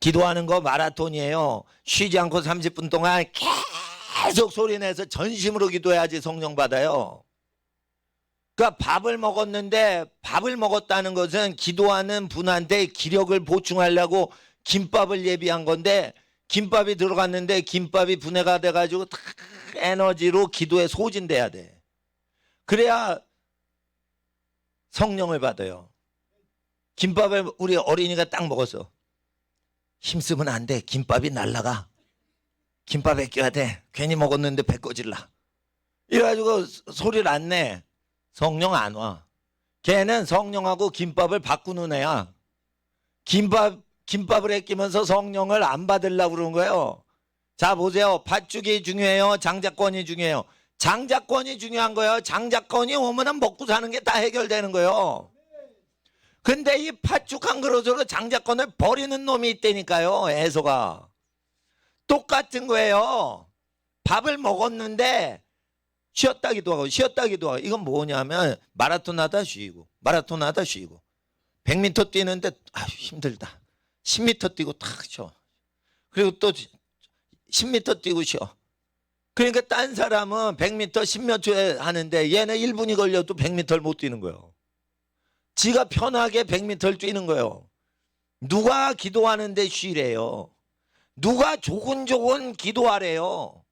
기도하는 거 마라톤이에요. 쉬지 않고 30분 동안 계속 소리내서 전심으로 기도해야지 성령 받아요. 그러니까 밥을 먹었는데, 밥을 먹었다는 것은 기도하는 분한테 기력을 보충하려고 김밥을 예비한 건데, 김밥이 들어갔는데 김밥이 분해가 돼가지고 다 에너지로 기도에 소진돼야 돼. 그래야 성령을 받아요. 김밥을 우리 어린이가 딱 먹었어. 힘쓰면 안 돼. 김밥이 날라가. 김밥에 껴야 돼. 괜히 먹었는데 배 꺼질라. 이래가지고 소리를 안 내. 성령 안 와. 걔는 성령하고 김밥을 바꾸는 애야. 김밥을 아끼면서 성령을 안 받으려고 그러는 거예요. 자, 보세요. 팥죽이 중요해요? 장자권이 중요해요? 장자권이 중요한 거예요. 장자권이 오면 먹고 사는 게 다 해결되는 거예요. 근데 이 팥죽 한 그릇으로 장자권을 버리는 놈이 있다니까요. 애소가. 똑같은 거예요. 밥을 먹었는데 쉬었다 기도하고 쉬었다 기도하고. 이건 뭐냐면 마라톤 하다 쉬고 마라톤 하다 쉬고 100m 뛰는데 힘들다. 10m 뛰고 탁 쉬어. 그리고 또 10m 뛰고 쉬어. 그러니까 딴 사람은 100m 10몇 초에 하는데 얘는 1분이 걸려도 100m를 못 뛰는 거예요. 지가 편하게 100m를 뛰는 거예요. 누가 기도하는데 쉬래요? 누가 조곤조곤 기도하래요?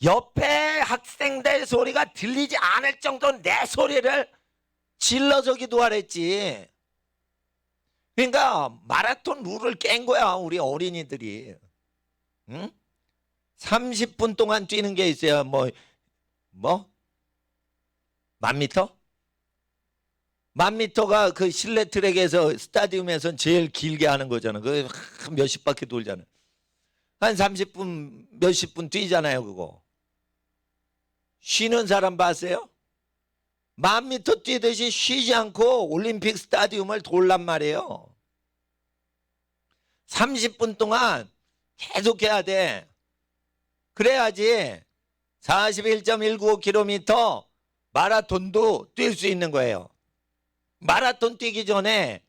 옆에 학생들 소리가 들리지 않을 정도로 내 소리를 질러서 기도하랬지. 그러니까 마라톤 룰을 깬 거야, 우리 어린이들이. 응? 30분 동안 뛰는 게 있어요. 뭐? 1000m? 1000m가 그 실내 트랙에서 스타디움에서 제일 길게 하는 거잖아. 그 몇십 바퀴 돌잖아. 한 30분, 몇십 분 뛰잖아요, 그거. 쉬는 사람 봤어요? 1000m 뛰듯이 쉬지 않고 올림픽 스타디움을 돌란 말이에요. 30분 동안 계속 해야 돼. 그래야지 41.195km 마라톤도 뛸 수 있는 거예요. 마라톤 뛰기 전에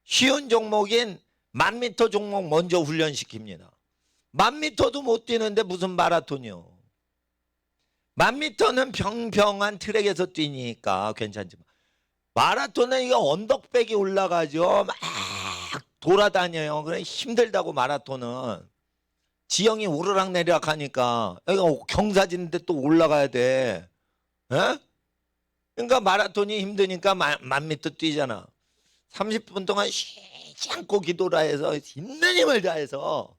쉬운 종목인 1000m 종목 먼저 훈련시킵니다. 1000m도 못 뛰는데 무슨 마라톤이요. 1000m는 평평한 트랙에서 뛰니까 괜찮지만 마라톤은 이거 언덕백이 올라가죠. 막 돌아다녀요. 그래 힘들다고. 마라톤은 지형이 오르락 내리락 하니까 여기가 경사진인데 또 올라가야 돼. 에? 그러니까 마라톤이 힘드니까 1000m 뛰잖아. 30분 동안 쉬지 않고 기도라 해서 있는 힘을 다해서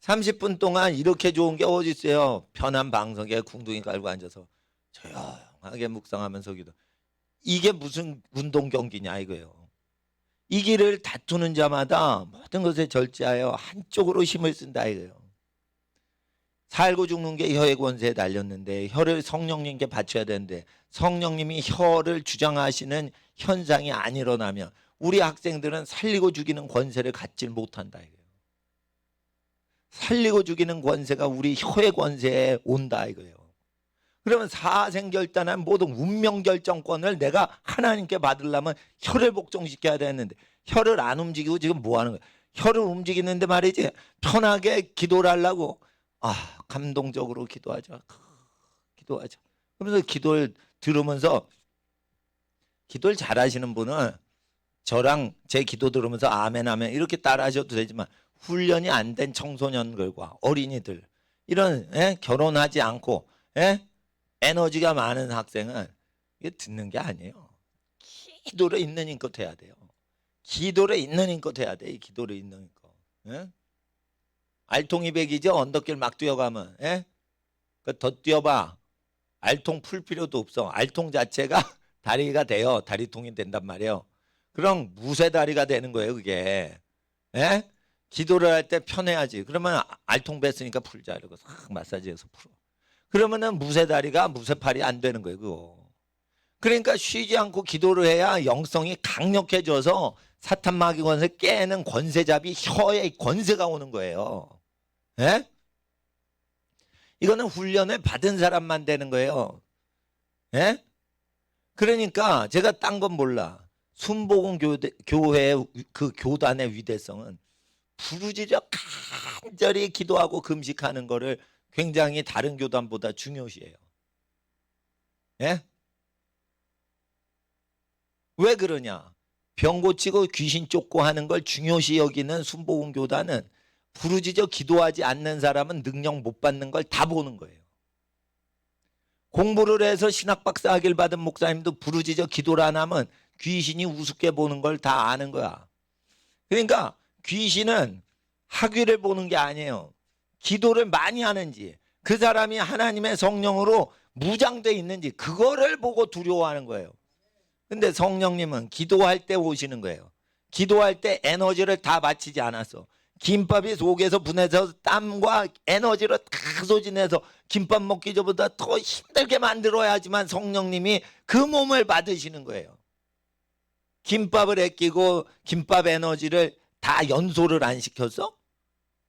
30분 동안 이렇게 좋은 게 어디 있어요. 편한 방석에 궁둥이 깔고 앉아서 조용하게 묵상하면서 기도. 이게 무슨 운동 경기냐 이거예요. 이 길을 다투는 자마다 모든 것에 절제하여 한쪽으로 힘을 쓴다 이거예요. 살고 죽는 게 혀의 권세에 달렸는데 혀를 성령님께 바쳐야 되는데 성령님이 혀를 주장하시는 현상이 안 일어나면 우리 학생들은 살리고 죽이는 권세를 갖지 못한다 이거예요. 살리고 죽이는 권세가 우리 혀의 권세에 온다 이거예요. 그러면 사생결단한 모든 운명결정권을 내가 하나님께 받으려면 혀를 복종시켜야 되는데 혀를 안 움직이고 지금 뭐 하는 거야? 혀를 움직이는데 말이지 편하게 기도를 하려고 감동적으로 기도하자. 기도하자. 그러면서 기도를 들으면서 기도를 잘하시는 분은 저랑 제 기도 들으면서 아멘 아멘 이렇게 따라 하셔도 되지만 훈련이 안 된 청소년들과 어린이들 이런 결혼하지 않고 에너지가 많은 학생은 이게 듣는 게 아니에요. 기도를 있는 힘껏 해야 돼요. 기도를 있는 힘껏 해야 돼. 이 기도를 있는 힘껏. 알통이 백이죠. 언덕길 막 뛰어가면 더 뛰어봐. 알통 풀 필요도 없어. 알통 자체가 다리가 돼요. 다리통이 된단 말이에요. 그럼 무쇠다리가 되는 거예요. 그게. 기도를 할 때 편해야지. 그러면 알통 뺐으니까 풀자 이러고 싹 마사지해서 풀어. 그러면은 무쇠다리가 무쇠팔이 안 되는 거예요. 그거. 그러니까 쉬지 않고 기도를 해야 영성이 강력해져서 사탄 마귀 권세 깨는 권세잡이 혀에 권세가 오는 거예요. 이거는 훈련을 받은 사람만 되는 거예요. 그러니까 제가 딴 건 몰라. 순복음 교회의 그 교단의 위대성은 부르짖어 간절히 기도하고 금식하는 거를 굉장히 다른 교단보다 중요시해요. 예? 왜 그러냐? 병 고치고 귀신 쫓고 하는 걸 중요시 여기는 순복음 교단은 부르짖어 기도하지 않는 사람은 능력 못 받는 걸 다 보는 거예요. 공부를 해서 신학박사 학위를 받은 목사님도 부르짖어 기도를 안 하면 귀신이 우습게 보는 걸 다 아는 거야. 그러니까 귀신은 학위를 보는 게 아니에요. 기도를 많이 하는지, 그 사람이 하나님의 성령으로 무장돼 있는지 그거를 보고 두려워하는 거예요. 근데 성령님은 기도할 때 오시는 거예요. 기도할 때 에너지를 다 바치지 않았어. 김밥이 속에서 분해서 땀과 에너지를 다 소진해서 김밥 먹기 전보다 더 힘들게 만들어야지만 성령님이 그 몸을 받으시는 거예요. 김밥을 아끼고 김밥 에너지를 다 연소를 안 시켰어?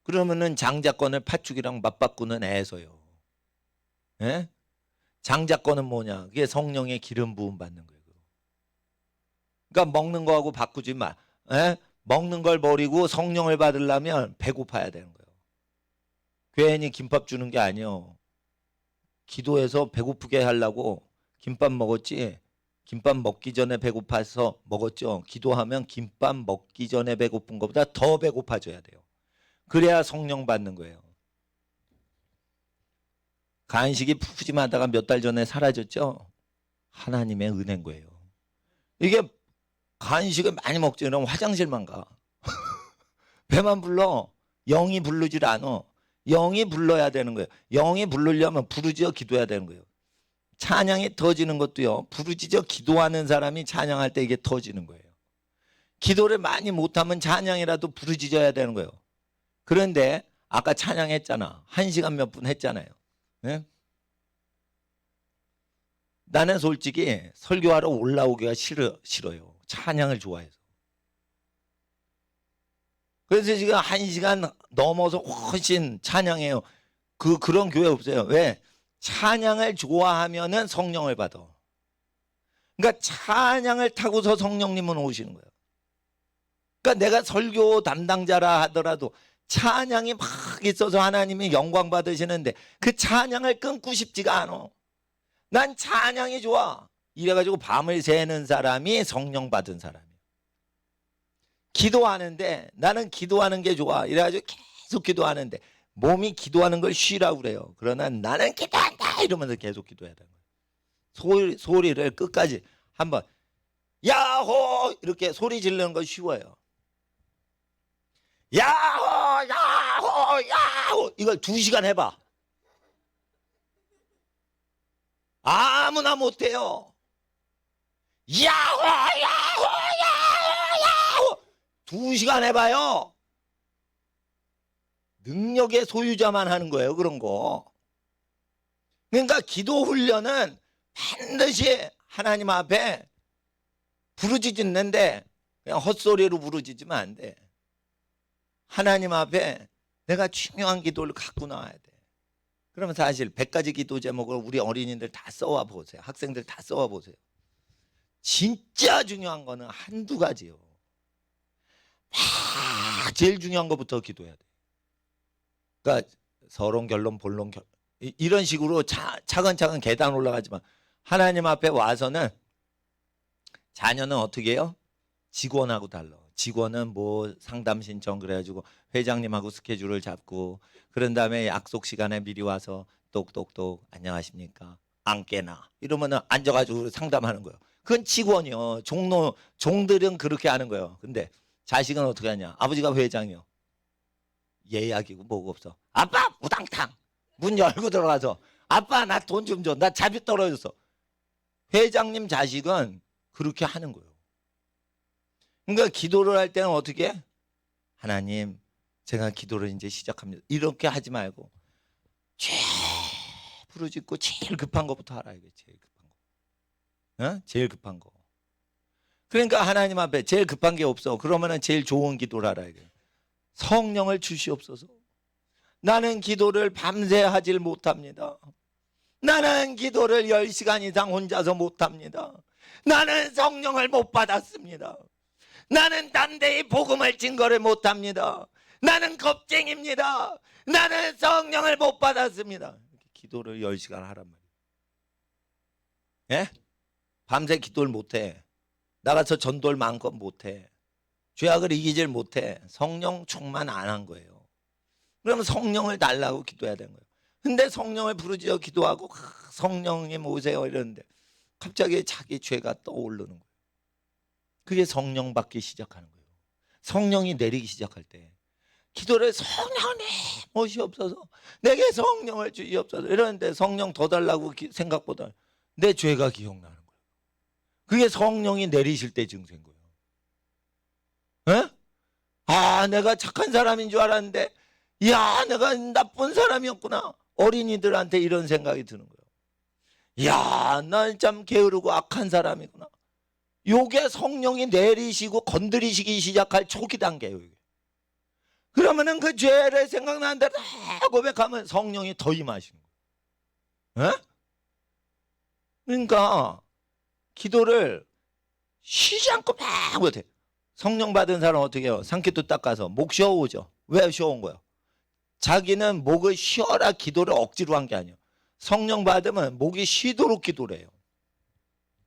그러면은 장자권을 팥죽이랑 맞바꾸는 애서요. 예? 장자권은 뭐냐? 그게 성령의 기름 부음 받는 거예요. 그러니까 먹는 거하고 바꾸지 마. 예? 먹는 걸 버리고 성령을 받으려면 배고파야 되는 거예요. 괜히 김밥 주는 게 아니요. 기도해서 배고프게 하려고 김밥 먹었지. 김밥 먹기 전에 배고파서 먹었죠. 기도하면 김밥 먹기 전에 배고픈 것보다 더 배고파져야 돼요. 그래야 성령 받는 거예요. 간식이 푸짐하다가 몇 달 전에 사라졌죠. 하나님의 은혜인 거예요. 이게 간식을 많이 먹지 그러면 화장실만 가. 배만 불러. 영이 부르질 않아. 영이 불러야 되는 거예요. 영이 부르려면 부르짖어 기도해야 되는 거예요. 찬양이 터지는 것도요. 부르짖어 기도하는 사람이 찬양할 때 이게 터지는 거예요. 기도를 많이 못하면 찬양이라도 부르짖어야 되는 거예요. 그런데 아까 찬양했잖아. 1시간 몇 분 했잖아요. 네? 나는 솔직히 설교하러 올라오기가 싫어요. 찬양을 좋아해서. 그래서 지금 1시간 넘어서 훨씬 찬양해요. 그런 교회 없어요. 왜? 찬양을 좋아하면은 성령을 받아. 그러니까 찬양을 타고서 성령님은 오시는 거예요. 그러니까 내가 설교 담당자라 하더라도 찬양이 막 있어서 하나님이 영광 받으시는데 그 찬양을 끊고 싶지가 않아. 난 찬양이 좋아. 이래가지고 밤을 새는 사람이 성령 받은 사람이에요. 기도하는데 나는 기도하는 게 좋아. 이래가지고 계속 기도하는데 몸이 기도하는 걸 쉬라고 그래요. 그러나 나는 기도한다 이러면서 계속 기도해야 되는 거예요. 소리를 끝까지 한번 야호 이렇게 소리 지르는 거 쉬워요. 야호 야호 야호 이걸 2시간 해봐. 아무나 못해요. 야호 야호 야호 야호 2시간 해봐요. 능력의 소유자만 하는 거예요. 그런 거. 그러니까 기도 훈련은 반드시 하나님 앞에 부르짖는데 그냥 헛소리로 부르짖으면 안 돼. 하나님 앞에 내가 중요한 기도를 갖고 나와야 돼. 그러면 사실 100가지 기도 제목을 우리 어린이들 다 써와 보세요. 학생들 다 써와 보세요. 진짜 중요한 거는 한두 가지요. 제일 중요한 것부터 기도해야 돼. 그러니까 서론, 결론, 본론, 이런 식으로 차근차근 계단 올라가지만 하나님 앞에 와서는 자녀는 어떻게 해요? 직원하고 달라. 직원은 뭐 상담 신청 그래가지고 회장님하고 스케줄을 잡고 그런 다음에 약속 시간에 미리 와서 똑똑똑 안녕하십니까? 안 깨나? 이러면은 앉아가지고 상담하는 거예요. 그건 직원이요. 종들은 그렇게 하는 거예요. 근데 자식은 어떻게 하냐? 아버지가 회장이요. 예약이고 뭐가 없어. 아빠 우당탕 문 열고 들어가서 아빠 나 돈 좀 줘. 나 잡이 떨어졌어. 회장님 자식은 그렇게 하는 거예요. 그러니까 기도를 할 때는 어떻게 해? 하나님 제가 기도를 이제 시작합니다. 이렇게 하지 말고 제일 부르짖고 제일 급한 것부터 하라 이게 제일 급한 거. 어? 제일 급한 거. 그러니까 하나님 앞에 제일 급한 게 없어. 그러면은 제일 좋은 기도를 하라 이게. 성령을 주시옵소서. 나는 기도를 밤새 하질 못합니다. 나는 기도를 10시간 이상 혼자서 못합니다. 나는 성령을 못 받았습니다. 나는 담대히 복음을 증거를 못합니다. 나는 겁쟁입니다. 나는 성령을 못 받았습니다. 기도를 10시간 하란 말이에요. 예? 밤새 기도를 못해. 나가서 전도를 마음껏 못해. 죄악을 이기질 못해. 성령 충만 안 한 거예요. 그러면 성령을 달라고 기도해야 되는 거예요. 근데 성령을 부르짖어 기도하고 성령님 오세요 이러는데 갑자기 자기 죄가 떠오르는 거예요. 그게 성령 받기 시작하는 거예요. 성령이 내리기 시작할 때 기도를 성령님 오시옵소서, 내게 성령을 주시옵소서 이러는데 성령 더 달라고 생각보다 내 죄가 기억나는 거예요. 그게 성령이 내리실 때 증세인 거예요. 에? 아, 내가 착한 사람인 줄 알았는데 야, 내가 나쁜 사람이었구나. 어린이들한테 이런 생각이 드는 거예요. 야, 난 참 게으르고 악한 사람이구나. 요게 성령이 내리시고 건드리시기 시작할 초기 단계예요. 이게. 그러면은 그 죄를 생각나는 대로 다 고백하면 성령이 더 임하시는 거예요. 에? 그러니까 기도를 쉬지 않고 막 못해. 성령 받은 사람 어떻게 해요? 상기도 닦아서 목 쉬어오죠. 왜 쉬어온 거예요? 자기는 목을 쉬어라 기도를 억지로 한 게 아니에요. 성령 받으면 목이 쉬도록 기도를 해요.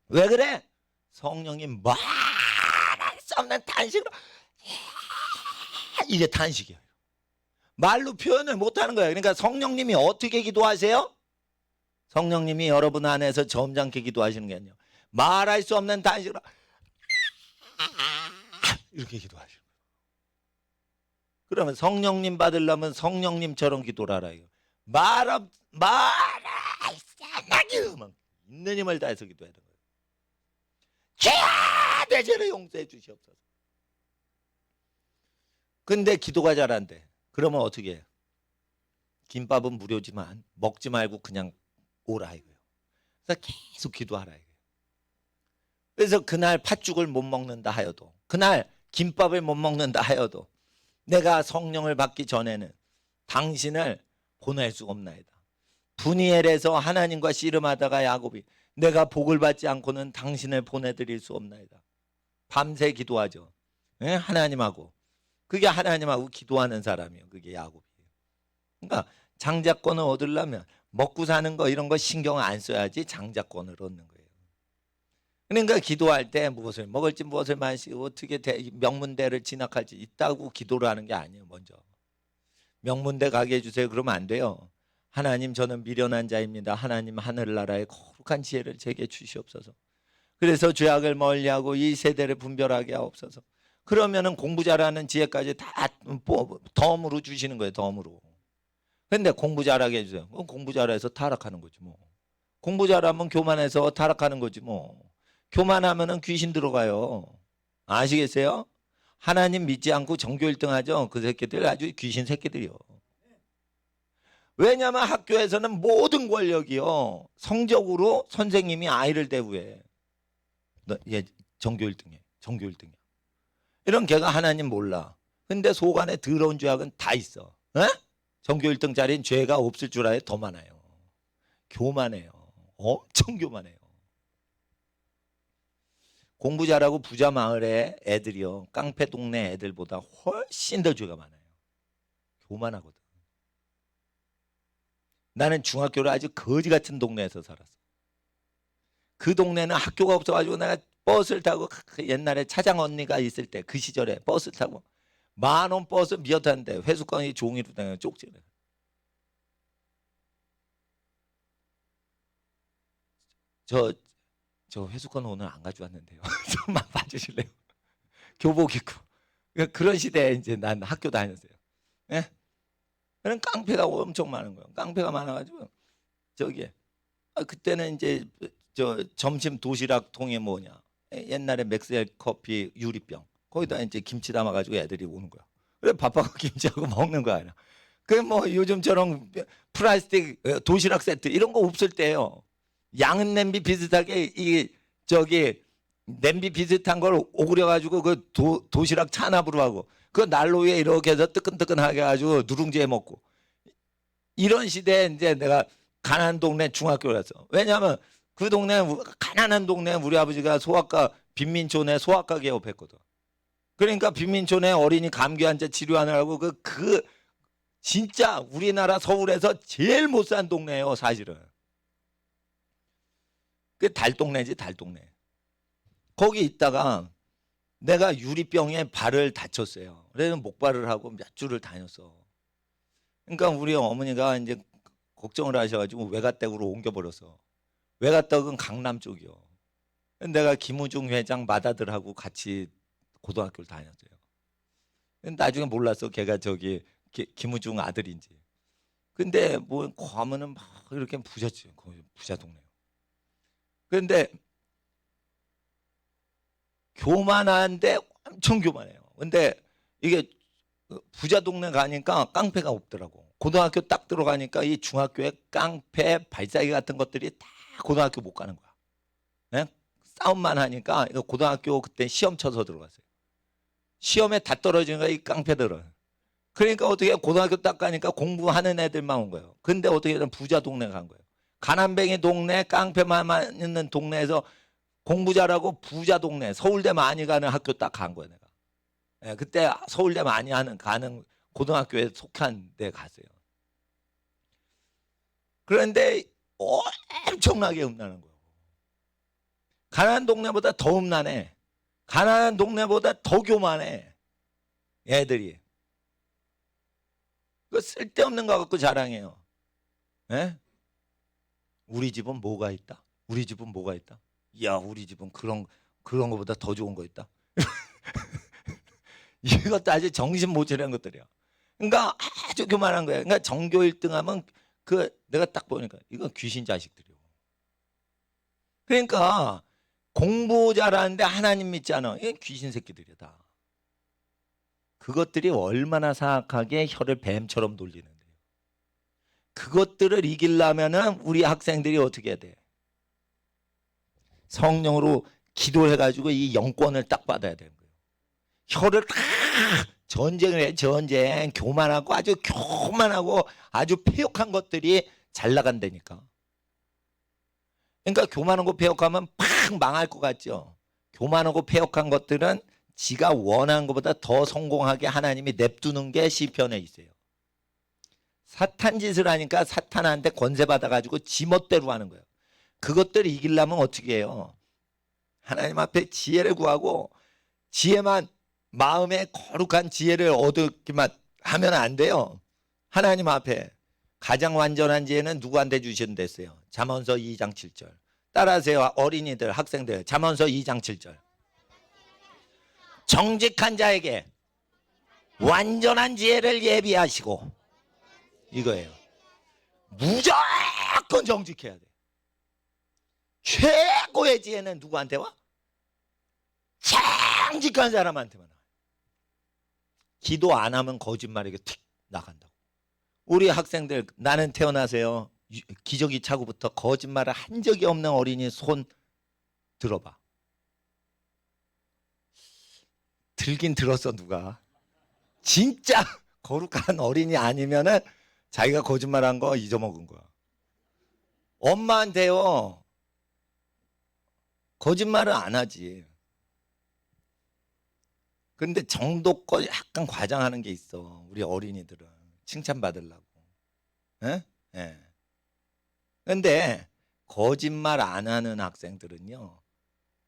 왜 그래? 성령이 말할 수 없는 탄식으로 이게 탄식이에요. 말로 표현을 못하는 거예요. 그러니까 성령님이 어떻게 기도하세요? 성령님이 여러분 안에서 점잖게 기도하시는 게 아니에요. 말할 수 없는 탄식으로 이렇게 기도하시는 거예요. 그러면 성령님 받으려면 성령님처럼 기도를 하라. 말할 수 있는 힘을 다해서 기도해야 되는 거예요. 죄야 내 죄를 용서해 주시옵소서. 근데 기도가 잘 안 돼. 그러면 어떻게 해요? 김밥은 무료지만 먹지 말고 그냥 오라 이거예요. 그래서 계속 기도하라 이거예요. 그래서 그날 팥죽을 못 먹는다 하여도, 그날 김밥을 못 먹는다 하여도 내가 성령을 받기 전에는 당신을 보낼 수 없나이다. 분이엘에서 하나님과 씨름하다가 야곱이 내가 복을 받지 않고는 당신을 보내드릴 수 없나이다. 밤새 기도하죠. 네? 하나님하고. 그게 하나님하고 기도하는 사람이에요. 그게 야곱이에요. 그러니까 장자권을 얻으려면 먹고 사는 거 이런 거 신경 안 써야지 장자권을 얻는 거예요. 그러니까 기도할 때 무엇을 먹을지 무엇을 마시고 어떻게 명문대를 진학할지 있다고 기도를 하는 게 아니에요. 먼저 명문대 가게 해주세요 그러면 안 돼요. 하나님 저는 미련한 자입니다. 하나님 하늘나라의 거룩한 지혜를 제게 주시옵소서. 그래서 죄악을 멀리하고 이 세대를 분별하게 하옵소서. 그러면은 공부 잘하는 지혜까지 다 덤으로 주시는 거예요. 덤으로. 근데 공부 잘하게 해주세요. 공부 잘해서 타락하는 거지 뭐. 공부 잘하면 교만해서 타락하는 거지 뭐. 교만하면은 귀신 들어가요. 아시겠어요? 하나님 믿지 않고 전교 1등 하죠. 그 새끼들 아주 귀신 새끼들이요. 왜냐하면 학교에서는 모든 권력이요. 성적으로 선생님이 아이를 대우해. 얘 전교 1등이야. 전교 1등이야. 이런 걔가 하나님 몰라. 근데 속 안에 더러운 죄악은 다 있어. 에? 전교 1등짜리는 죄가 없을 줄 알아요. 더 많아요. 교만해요. 엄청 교만해요. 공부 잘하고 부자 마을의 애들이요. 깡패 동네 애들보다 훨씬 더 죄가 많아요. 교만하거든. 나는 중학교를 아주 거지 같은 동네에서 살았어. 그 동네는 학교가 없어가지고 내가 버스를 타고 옛날에 차장 언니가 있을 때 그 시절에 버스 타고 10,000원 버스 미어 탔는데 회수권이 종이로 당해 쪽지를. 저 회수권 오늘 안 가져왔는데요. 좀만 봐주실래요? 교복 입고. 그런 시대에 이제 난 학교 다녔어요. 예? 그런 깡패가 엄청 많은 거예요. 깡패가 많아가지고 그때는 이제 저 점심 도시락 통에 뭐냐 옛날에 맥스웰 커피 유리병 거기다 이제 김치 담아가지고 애들이 오는 거야. 그래 밥하고 김치하고 먹는 거 아니야. 그 뭐 요즘처럼 플라스틱 도시락 세트 이런 거 없을 때요. 양은 냄비 비슷하게 냄비 비슷한 걸 오그려가지고 그 도시락 찬압으로 하고 그 난로 위에 이렇게 해서 뜨끈뜨끈하게 해가지고 누룽지에 먹고. 이런 시대에 이제 내가 가난 동네 중학교를 갔어. 왜냐하면 그 그 동네 가난한 동네 우리 아버지가 소아과 빈민촌에 소아과 개업했거든. 그러니까 빈민촌에 어린이 감기 환자 치료하느라고 그 진짜 우리나라 서울에서 제일 못 산 동네예요, 사실은. 그 달동네지, 달동네. 거기 있다가 내가 유리병에 발을 다쳤어요. 그래서 목발을 하고 몇 주를 다녔어. 그러니까 우리 어머니가 이제 걱정을 하셔가지고 외가댁으로 옮겨버렸어. 외가댁은 강남 쪽이요. 내가 김우중 회장 맏아들하고 같이 고등학교를 다녔어요. 나중에 몰랐어, 걔가 저기 김우중 아들인지. 근데 뭐 가면은 막 이렇게 부잣집, 부자 동네요. 그런데 교만한데 엄청 교만해요. 근데 이게 부자 동네 가니까 깡패가 없더라고. 고등학교 딱 들어가니까 이 중학교에 깡패, 발사기 같은 것들이 다 고등학교 못 가는 거야. 네? 싸움만 하니까 이거 고등학교 그때 시험 쳐서 들어갔어요. 시험에 다 떨어지는 거야, 이 깡패들은. 그러니까 어떻게 고등학교 딱 가니까 공부하는 애들만 온 거예요. 근데 어떻게든 부자 동네 간 거예요. 가난뱅이 동네, 깡패만 있는 동네에서 공부 잘하고 부자 동네, 서울대 많이 가는 학교 딱 간 거예요, 내가. 예, 그때 서울대 많이 가는 고등학교에 속한 데 갔어요. 그런데 엄청나게 음란한 거예요. 가난한 동네보다 더 음란해. 가난한 동네보다 더 교만해. 애들이. 그 쓸데없는 거 갖고 자랑해요. 예? 우리 집은 뭐가 있다? 우리 집은 뭐가 있다? 야, 우리 집은 그런 거보다 더 좋은 거 있다. 이것도 아주 정신 못 차리는 것들이야. 그러니까 아주 교만한 거야. 그러니까 전교 1등하면 내가 딱 보니까 이건 귀신 자식들이요. 그러니까 공부 잘하는데 하나님 믿지 않아. 이게 귀신 새끼들이야 다. 그것들이 얼마나 사악하게 혀를 뱀처럼 돌리는데요. 그것들을 이기려면은 우리 학생들이 어떻게 해야 돼? 성령으로 기도해가지고 이 영권을 딱 받아야 되는 거예요. 혀를 다 전쟁을 해, 전쟁. 교만하고 아주 교만하고 아주 폐역한 것들이 잘 나간다니까. 그러니까 교만하고 폐역하면 팍 망할 것 같죠. 교만하고 폐역한 것들은 지가 원하는 것보다 더 성공하게 하나님이 냅두는 게 시편에 있어요. 사탄 짓을 하니까 사탄한테 권세 받아가지고 지멋대로 하는 거예요. 그것들을 이기려면 어떻게 해요? 하나님 앞에 지혜를 구하고 지혜만 마음에 거룩한 지혜를 얻기만 하면 안 돼요. 하나님 앞에 가장 완전한 지혜는 누구한테 주신댔어요? 잠언서 2장 7절. 따라하세요. 어린이들, 학생들. 잠언서 2장 7절. 정직한 자에게 완전한 지혜를 예비하시고, 이거예요. 무조건 정직해야 돼. 최고의 지혜는 누구한테 와? 정직한 사람한테만 와. 기도 안 하면 거짓말에게 틱 나간다고. 우리 학생들, 나는 태어나세요. 기저귀 차고부터 거짓말을 한 적이 없는 어린이 손 들어봐. 들긴 들었어, 누가. 진짜 거룩한 어린이 아니면은 자기가 거짓말한 거 잊어먹은 거야. 엄마한테요, 거짓말은 안 하지. 근데 정도껏 약간 과장하는 게 있어. 우리 어린이들은 칭찬받으려고. 예? 예. 근데 거짓말 안 하는 학생들은요,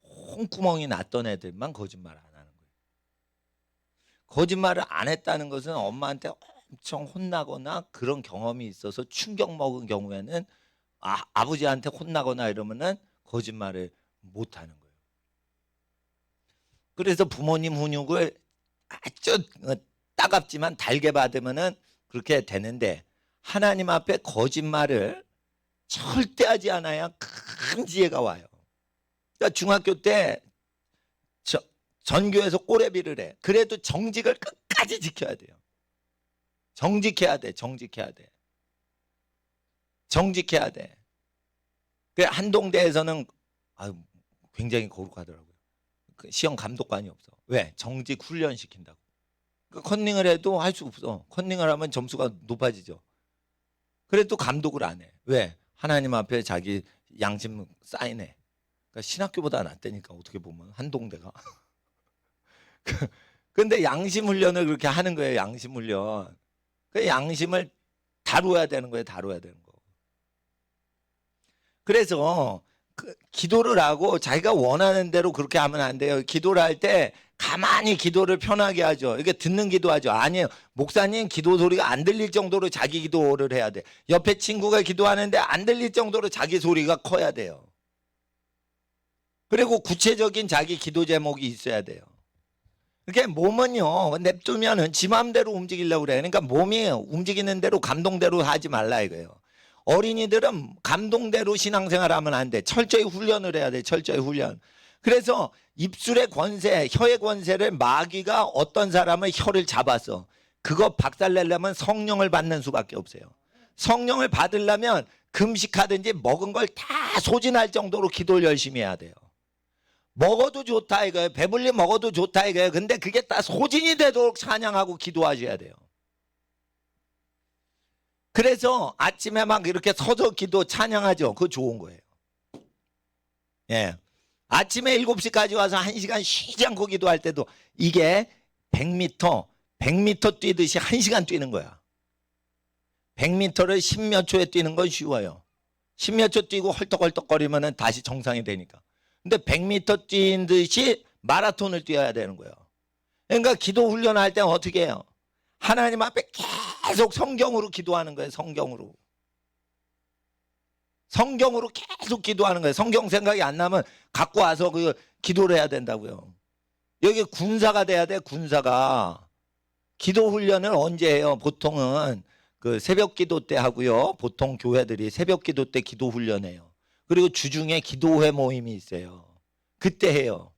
홍구멍이 났던 애들만 거짓말 안 하는 거예요. 거짓말을 안 했다는 것은 엄마한테 엄청 혼나거나 그런 경험이 있어서 충격 먹은 경우에는 아버지한테 혼나거나 이러면은 거짓말을 못 하는 거예요. 그래서 부모님 훈육을 아주 따갑지만 달게 받으면은 그렇게 되는데, 하나님 앞에 거짓말을 절대 하지 않아야 큰 지혜가 와요. 그러니까 중학교 때 전교에서 꼬레비를 해. 그래도 정직을 끝까지 지켜야 돼요. 정직해야 돼. 정직해야 돼. 정직해야 돼. 그 한동대에서는 굉장히 거룩하더라고요. 시험 감독관이 없어. 왜? 정직 훈련 시킨다고. 컨닝을 해도 할 수 없어. 컨닝을 하면 점수가 높아지죠. 그래도 감독을 안 해. 왜? 하나님 앞에 자기 양심 쌓이네. 그러니까 신학교보다 낫다니까 어떻게 보면 한동대가. 근데 양심 훈련을 그렇게 하는 거예요. 양심 훈련. 그 양심을 다루어야 되는 거예요. 다루어야 되는 거. 그래서 그 기도를 하고 자기가 원하는 대로 그렇게 하면 안 돼요. 기도를 할 때 가만히 기도를 편하게 하죠. 이게 듣는 기도하죠. 아니에요. 목사님 기도 소리가 안 들릴 정도로 자기 기도를 해야 돼. 옆에 친구가 기도하는데 안 들릴 정도로 자기 소리가 커야 돼요. 그리고 구체적인 자기 기도 제목이 있어야 돼요. 그게 몸은요 냅두면은 지 마음대로 움직이려고 그래. 그러니까 몸이 움직이는 대로 감동대로 하지 말라 이거예요. 어린이들은 감동대로 신앙생활하면 안 돼. 철저히 훈련을 해야 돼. 철저히 훈련. 그래서 입술의 권세, 혀의 권세를 마귀가 어떤 사람의 혀를 잡았어. 그거 박살내려면 성령을 받는 수밖에 없어요. 성령을 받으려면 금식하든지 먹은 걸 다 소진할 정도로 기도를 열심히 해야 돼요. 먹어도 좋다 이거예요. 배불리 먹어도 좋다 이거예요. 근데 그게 다 소진이 되도록 찬양하고 기도하셔야 돼요. 그래서 아침에 막 이렇게 서서 기도 찬양하죠. 그거 좋은 거예요. 예. 아침에 7시까지 와서 1시간 쉬지 않고 기도할 때도 이게 100m 뛰듯이 1시간 뛰는 거야. 100m를 10몇 초에 뛰는 건 쉬워요. 10몇 초 뛰고 헐떡헐떡거리면 다시 정상이 되니까. 근데 100m 뛴 듯이 마라톤을 뛰어야 되는 거예요. 그러니까 기도 훈련할 때는 어떻게 해요? 하나님 앞에 계속 성경으로 기도하는 거예요. 성경으로. 성경으로 계속 기도하는 거예요. 성경 생각이 안 나면 갖고 와서 그 기도를 해야 된다고요. 여기 군사가 돼야 돼. 군사가. 기도 훈련을 언제 해요? 보통은 그 새벽 기도 때 하고요. 보통 교회들이 새벽 기도 때 기도 훈련해요. 그리고 주중에 기도회 모임이 있어요. 그때 해요.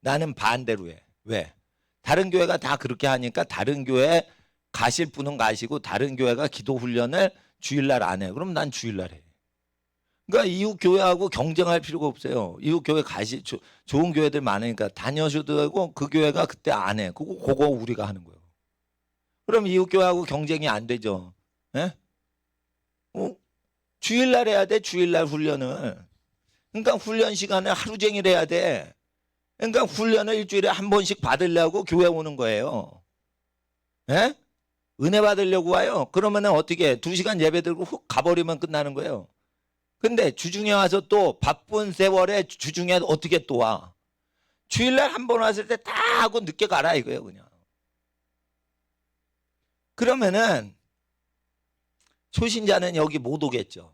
나는 반대로 해. 왜? 다른 교회가 다 그렇게 하니까 다른 교회 가실 분은 가시고 다른 교회가 기도 훈련을 주일날 안 해요. 그럼 난 주일날 해. 그러니까 이웃 교회하고 경쟁할 필요가 없어요. 이웃 교회 좋은 교회들 많으니까 다녀셔도 되고 그 교회가 그때 안 해. 그거 우리가 하는 거예요. 그럼 이웃 교회하고 경쟁이 안 되죠. 예? 주일날 해야 돼. 주일날 훈련을. 그러니까 훈련 시간을 하루 종일 해야 돼. 그러니까 훈련을 일주일에 한 번씩 받으려고 교회 오는 거예요. 예? 은혜 받으려고 와요. 그러면은 어떻게 해? 2시간 예배 들고 훅 가버리면 끝나는 거예요. 근데 주중에 와서 또 바쁜 세월에 주중에 어떻게 또 와? 주일날 한 번 왔을 때 다 하고 늦게 가라 이거예요 그냥. 그러면은 초신자는 여기 못 오겠죠.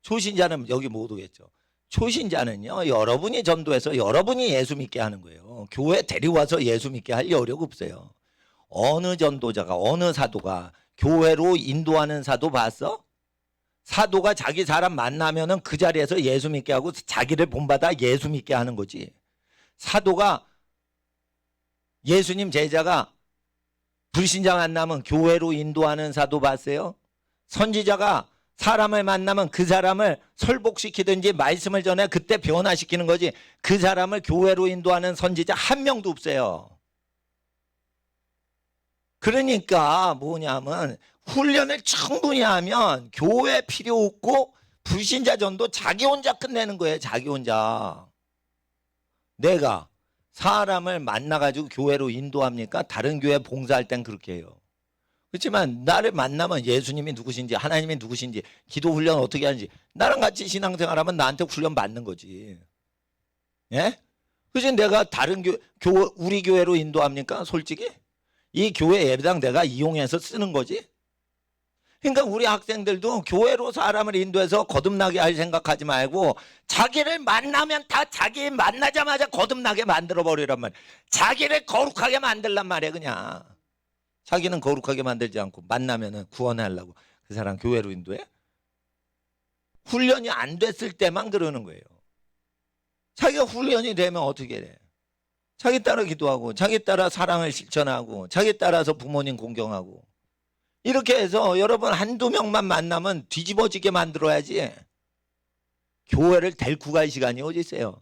초신자는 여기 못 오겠죠. 초신자는요 여러분이 전도해서 여러분이 예수 믿게 하는 거예요. 교회 데려와서 예수 믿게 할 여력 없어요. 어느 전도자가 어느 사도가 교회로 인도하는 사도 봤어? 사도가 자기 사람 만나면은 그 자리에서 예수 믿게 하고 자기를 본받아 예수 믿게 하는 거지. 사도가 예수님 제자가 불신자 만나면 교회로 인도하는 사도 봤어요? 선지자가 사람을 만나면 그 사람을 설복시키든지 말씀을 전해 그때 변화시키는 거지 그 사람을 교회로 인도하는 선지자 한 명도 없어요. 그러니까 뭐냐면 훈련을 충분히 하면 교회 필요 없고 불신자 전도 자기 혼자 끝내는 거예요. 자기 혼자. 내가 사람을 만나가지고 교회로 인도합니까? 다른 교회 봉사할 땐 그렇게 해요. 그렇지만 나를 만나면 예수님이 누구신지 하나님이 누구신지 기도 훈련 어떻게 하는지 나랑 같이 신앙생활하면 나한테 훈련 받는 거지. 예? 그치 내가 다른 우리 교회로 인도합니까? 솔직히 이 교회 예배당 내가 이용해서 쓰는 거지. 그러니까 우리 학생들도 교회로 사람을 인도해서 거듭나게 할 생각하지 말고 자기를 만나면 다 자기 만나자마자 거듭나게 만들어 버리란 말이야. 자기를 거룩하게 만들란 말이야 그냥. 자기는 거룩하게 만들지 않고 만나면은 구원하려고 그 사람 교회로 인도해? 훈련이 안 됐을 때만 그러는 거예요. 자기가 훈련이 되면 어떻게 돼? 자기 따라 기도하고 자기 따라 사랑을 실천하고 자기 따라서 부모님 공경하고 이렇게 해서 여러분 한두 명만 만나면 뒤집어지게 만들어야지. 교회를 데리고 갈 시간이 어디 있어요?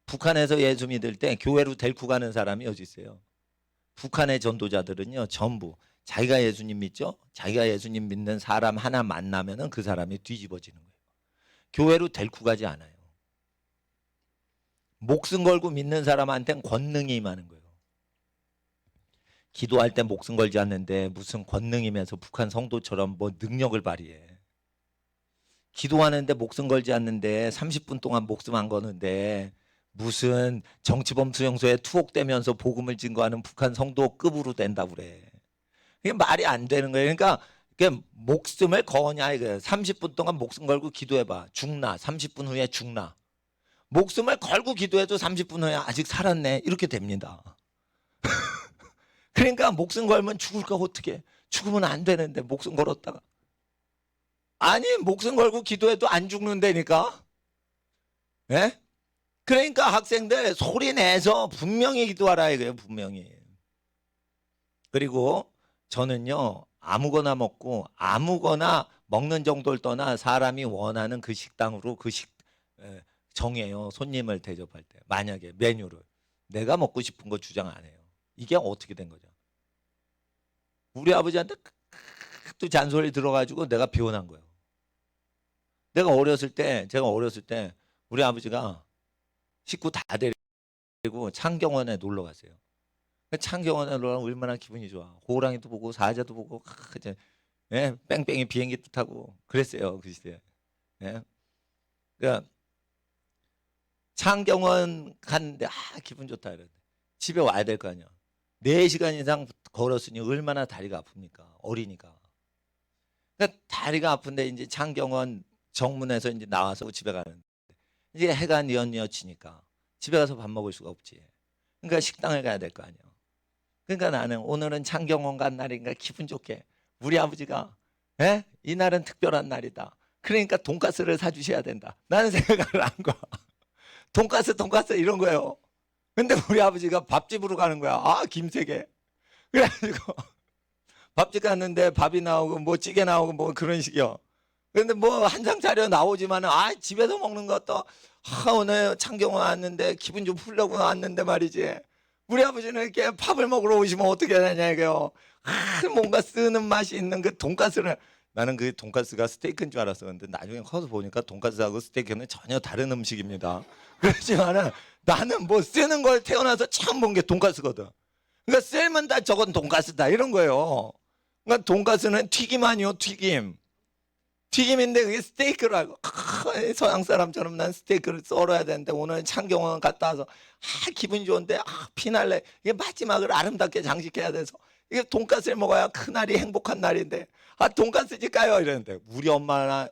북한에서 예수 믿을 때 교회로 데리고 가는 사람이 어디 있어요? 북한의 전도자들은요 전부 자기가 예수님 믿죠? 자기가 예수님 믿는 사람 하나 만나면은 그 사람이 뒤집어지는 거예요. 교회로 데리고 가지 않아요. 목숨 걸고 믿는 사람한테는 권능이 임하는 거예요. 기도할 때 목숨 걸지 않는데 무슨 권능이면서 북한 성도처럼 뭐 능력을 발휘해. 기도하는데 목숨 걸지 않는데 30분 동안 목숨 안 거는데 무슨 정치범 수용소에 투옥되면서 복음을 증거하는 북한 성도급으로 된다고 그래. 이게 말이 안 되는 거예요. 그러니까 목숨을 거냐 이거예요. 30분 동안 목숨 걸고 기도해봐. 죽나. 30분 후에 죽나. 목숨을 걸고 기도해도 30분 후에 아직 살았네. 이렇게 됩니다. 그러니까 목숨 걸면 죽을까 어떻게. 죽으면 안 되는데 목숨 걸었다가. 아니 목숨 걸고 기도해도 안 죽는다니까. 예? 그러니까 학생들 소리 내서 분명히 기도하라 이거예요. 분명히. 그리고 저는요 아무거나 먹고 아무거나 먹는 정도를 떠나 사람이 원하는 그 식당으로 정해요. 손님을 대접할 때 만약에 메뉴를 내가 먹고 싶은 거 주장 안 해요. 이게 어떻게 된 거죠? 우리 아버지한테 또 잔소리 들어가지고 내가 비혼한 거예요. 제가 어렸을 때 우리 아버지가 식구 다 데리고 창경원에 놀러 갔어요. 창경원에 놀러 가면 얼마나 기분이 좋아. 호랑이도 보고 사자도 보고 예? 뺑뺑이 비행기도 타고 그랬어요. 그 시대에. 예? 그러니까 창경원 갔는데 기분 좋다 이러는데 집에 와야 될 거 아니야. 4시간 이상 걸었으니 얼마나 다리가 아픕니까? 어리니까. 그러니까 다리가 아픈데 이제 창경원 정문에서 이제 나와서 집에 가는데 이제 해가 뉘엿뉘엿치니까 집에 가서 밥 먹을 수가 없지. 그러니까 식당을 가야 될 거 아니야. 그러니까 나는 오늘은 창경원 간 날인가 기분 좋게 우리 아버지가 이날은 특별한 날이다. 그러니까 돈가스를 사주셔야 된다. 나는 생각을 한 거야. 돈가스 이런 거예요. 근데 우리 아버지가 밥집으로 가는 거야. 김세계. 그래가지고 밥집 갔는데 밥이 나오고 뭐 찌개 나오고 뭐 그런 식이요. 근데 뭐 한상 차려 나오지만은 집에서 먹는 것도 오늘 창경원 왔는데 기분 좀 풀려고 왔는데 말이지. 우리 아버지는 이렇게 밥을 먹으러 오시면 어떻게 되냐 이거요. 뭔가 쓰는 맛이 있는 그 돈가스를 나는 그 돈가스가 스테이크인 줄 알았어. 근데 나중에 커서 보니까 돈가스하고 스테이크는 전혀 다른 음식입니다. 그렇지만은 나는 뭐 쓰는 걸 태어나서 처음 본 게 돈가스거든. 그러니까 셀면 다 저건 돈가스다 이런 거예요. 그러니까 돈가스는 튀김 아니요 튀김. 튀김인데 그게 스테이크를 알고 서양 사람처럼 난 스테이크를 썰어야 되는데 오늘 창경원 갔다 와서 기분이 좋은데 피날레 이게 마지막을 아름답게 장식해야 돼서 이게 돈가스를 먹어야 그날이 행복한 날인데 돈가스집 가요 이랬는데 우리 엄마나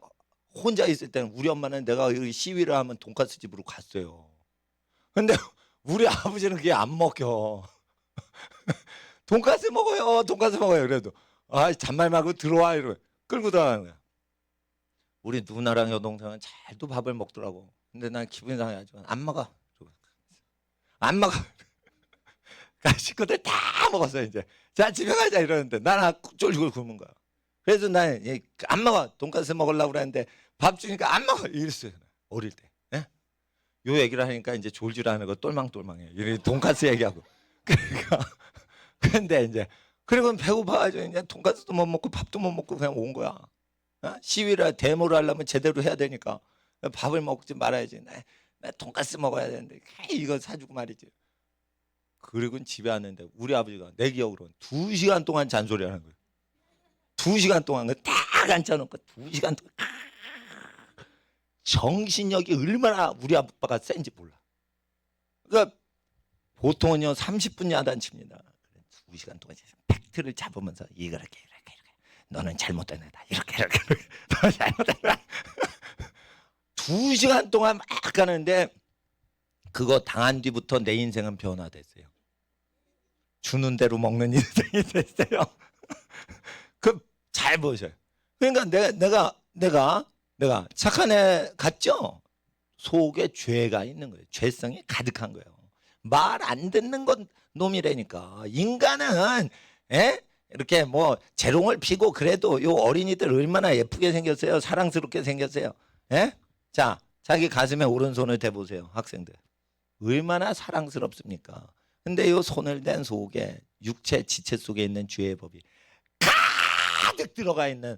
혼자 있을 때는 우리 엄마는 내가 시위를 하면 돈가스 집으로 갔어요. 근데 우리 아버지는 그게 안 먹혀. 돈가스 먹어요 그래도 잔말 말고 들어와 이러고 끌고 들어가는 거야. 우리 누나랑 여동생은 잘도 밥을 먹더라고. 근데 난 기분이 상해가지고 안 먹어. 식구들 다 먹었어요 이제. 자 집에 가자 이러는데 나는 쫄쫄 굶은 거야. 그래서 난 안 먹어. 돈가스 먹으려고 그랬는데 밥 주니까 안 먹어 이랬어요. 어릴 때. 예? 요 얘기를 하니까 이제 졸지라는 거 똘망똘망해. 이 돈가스 얘기하고. 그러니까 근데 이제 그리고 배고파가지고 이제 돈가스도 못 먹고 밥도 못 먹고 그냥 온 거야. 시위를 데모를 하려면 제대로 해야 되니까 밥을 먹지 말아야지. 나 돈가스 먹어야 되는데 이거 사주고 말이지. 그리고 집에 왔는데 우리 아버지가 내 기억으로는 2시간 동안 잔소리하는 거예요. 2시간 동안 딱 앉혀놓고 2시간 동안 정신력이 얼마나 우리 아빠가 센지 몰라. 그러니까 보통은요 30분 야단칩니다. 2시간 동안 팩트를 잡으면서 이렇게 너는 잘못된 애다. 이렇게 너는 잘못된 애다. 2시간 동안 막 가는데 그거 당한 뒤부터 내 인생은 변화됐어요. 주는 대로 먹는 인생이 됐어요. 잘 보셔요. 그러니까 내가 착한 애 같죠? 속에 죄가 있는 거예요. 죄성이 가득한 거예요. 말 안 듣는 건 놈이라니까. 인간은 이렇게 뭐 재롱을 피고 그래도 요 어린이들 얼마나 예쁘게 생겼어요. 사랑스럽게 생겼어요. 자, 자기 가슴에 오른손을 대보세요. 학생들. 얼마나 사랑스럽습니까? 근데 요 손을 댄 속에 육체 지체 속에 있는 죄의 법이 가득 들어가 있는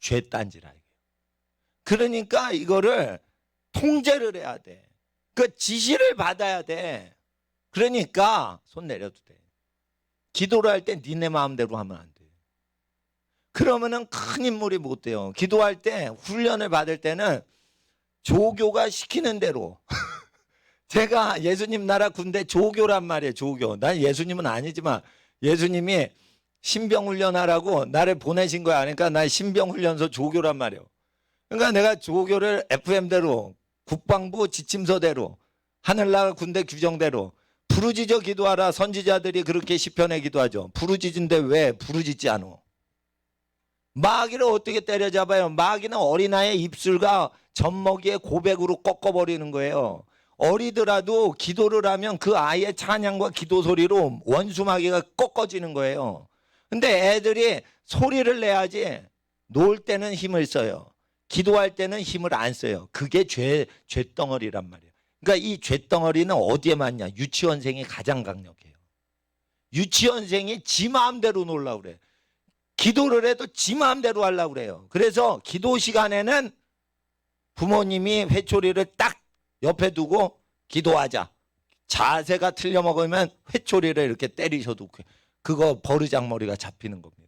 죄단지라. 그러니까 이거를 통제를 해야 돼. 그 지시를 받아야 돼. 그러니까 손 내려도 돼. 기도를 할 때 니네 마음대로 하면 안 돼. 그러면은 큰 인물이 못 돼요. 기도할 때 훈련을 받을 때는 조교가 시키는 대로 제가 예수님 나라 군대 조교란 말이에요. 조교. 난 예수님은 아니지만 예수님이 신병훈련하라고 나를 보내신 거야. 그러니까 난 신병훈련소 조교란 말이에요. 그러니까 내가 조교를 FM대로 국방부 지침서대로 하늘나라 군대 규정대로 부르짖어 기도하라. 선지자들이 그렇게 시편에 기도하죠. 부르짖은데 왜 부르짖지 않어? 마귀를 어떻게 때려잡아요? 마귀는 어린아이의 입술과 젖먹이의 고백으로 꺾어버리는 거예요. 어리더라도 기도를 하면 그 아이의 찬양과 기도 소리로 원수 마귀가 꺾어지는 거예요. 근데 애들이 소리를 내야지 놀 때는 힘을 써요. 기도할 때는 힘을 안 써요. 그게 죄덩어리란 말이에요. 그러니까 이 죄덩어리는 어디에 맞냐? 유치원생이 가장 강력해요. 유치원생이 지 마음대로 놀라고 그래. 기도를 해도 지 마음대로 하려고 그래요. 그래서 기도 시간에는 부모님이 회초리를 딱 옆에 두고 기도하자. 자세가 틀려 먹으면 회초리를 이렇게 때리셔도 그거 버르장머리가 잡히는 겁니다.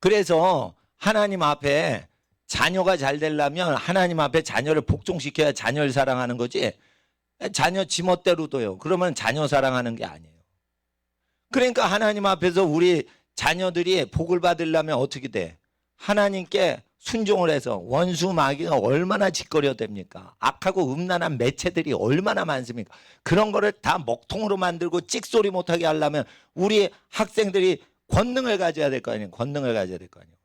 그래서 하나님 앞에 자녀가 잘 되려면 하나님 앞에 자녀를 복종시켜야 자녀를 사랑하는 거지. 자녀 지멋대로 둬요. 그러면 자녀 사랑하는 게 아니에요. 그러니까 하나님 앞에서 우리 자녀들이 복을 받으려면 어떻게 돼? 하나님께 순종을 해서 원수 마귀가 얼마나 짓거려 됩니까? 악하고 음란한 매체들이 얼마나 많습니까? 그런 거를 다 먹통으로 만들고 찍소리 못하게 하려면 우리 학생들이 권능을 가져야 될 거 아니에요. 권능을 가져야 될 거 아니에요.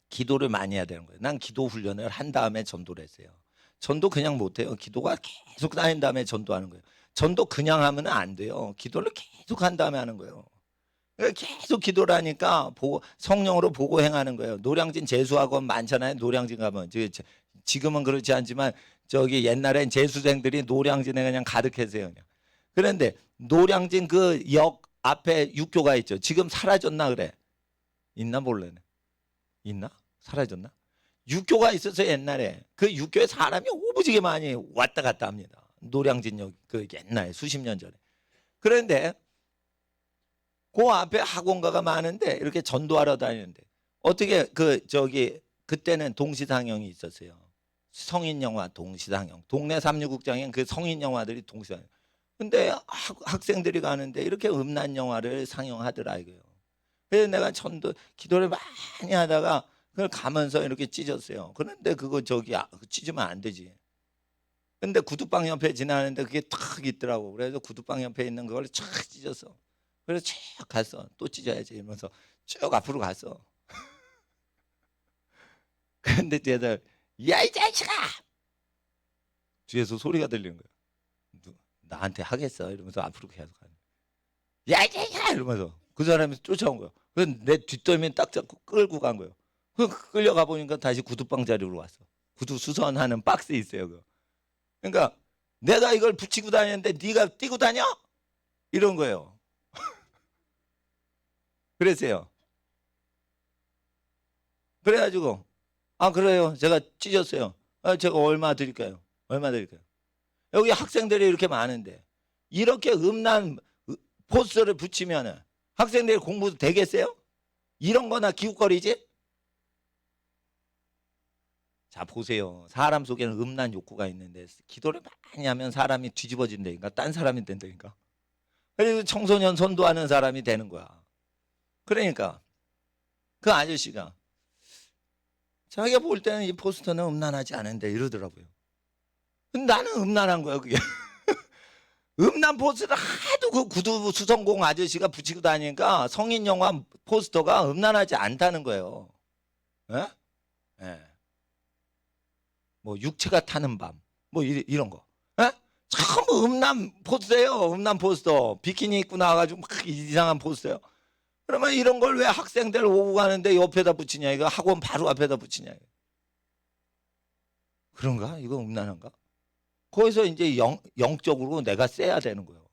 기도를 많이 해야 되는 거예요. 난 기도 훈련을 한 다음에 전도를 했어요. 전도 그냥 못해요. 기도가 계속 다닌 다음에 전도하는 거예요. 전도 그냥 하면 안 돼요. 기도를 계속 한 다음에 하는 거예요. 계속 기도를 하니까 성령으로 보고 행하는 거예요. 노량진 재수학원 많잖아요. 노량진 가면 지금은 그렇지 않지만 저기 옛날엔 재수생들이 노량진에 그냥 가득했어요. 그냥. 그런데 노량진 그 역 앞에 육교가 있죠. 지금 사라졌나 그래? 있나 몰라요. 있나? 사라졌나? 육교가 있어서 옛날에 그 육교에 사람이 오부지게 많이 왔다 갔다 합니다. 노량진역 그 옛날 수십 년 전에. 그런데 그 앞에 학원가가 많은데 이렇게 전도하러 다니는데 어떻게 그때는 동시상영이 있었어요. 성인 영화 동시상영. 동네 삼류극장엔 그 성인 영화들이 동시상영. 근데 학생들이 가는데 이렇게 음란 영화를 상영하더라 이거요. 그래서 내가 기도를 많이 하다가 그걸 가면서 이렇게 찢었어요. 그런데 그거 찢으면 안 되지. 근데 구두방 옆에 지나는데 그게 탁 있더라고. 그래서 구두방 옆에 있는 그걸 쫙 찢었어. 그래서 쭉 갔어. 또 찢어야지 이러면서 쭉 앞으로 갔어. 근데 쟤들 야 이 자식아! 뒤에서 소리가 들리는 거야. 나한테 하겠어 이러면서 앞으로 계속 가는 거야. 야 이 자식아! 이러면서 그 사람이 쫓아온 거야. 그래서 내 뒷덜미는 딱 잡고 끌고 간 거예요. 끌려가 보니까 다시 구두방 자리로 왔어. 구두 수선하는 박스 있어요. 그거. 그러니까 내가 이걸 붙이고 다니는데 네가 띄고 다녀? 이런 거예요. 그랬어요. 그래가지고 그래요. 제가 찢었어요. 제가 얼마 드릴까요? 얼마 드릴까요? 여기 학생들이 이렇게 많은데 이렇게 음란 포스터를 붙이면은 학생들이 공부 되겠어요? 이런 거나 기웃거리지? 자 보세요. 사람 속에는 음란 욕구가 있는데 기도를 많이 하면 사람이 뒤집어진다니까. 딴 사람이 된다니까. 그래서 청소년 선도하는 사람이 되는 거야. 그러니까 그 아저씨가 자기가 볼 때는 이 포스터는 음란하지 않은데 이러더라고요. 근데 나는 음란한 거야 그게. 음란 포스터를 하도 그 구두 수성공 아저씨가 붙이고 다니니까 성인 영화 포스터가 음란하지 않다는 거예요. 예? 예. 뭐 육체가 타는 밤, 뭐 이런 거. 예? 전부 음란 포스터예요. 음란 포스터. 비키니 입고 나와가지고 막 이상한 포스터예요. 그러면 이런 걸 왜 학생들 오고 가는데 옆에다 붙이냐? 이거 학원 바로 앞에다 붙이냐? 그런가? 이거 음란한가? 거기서 이제 영적으로 내가 세야 되는 거예요.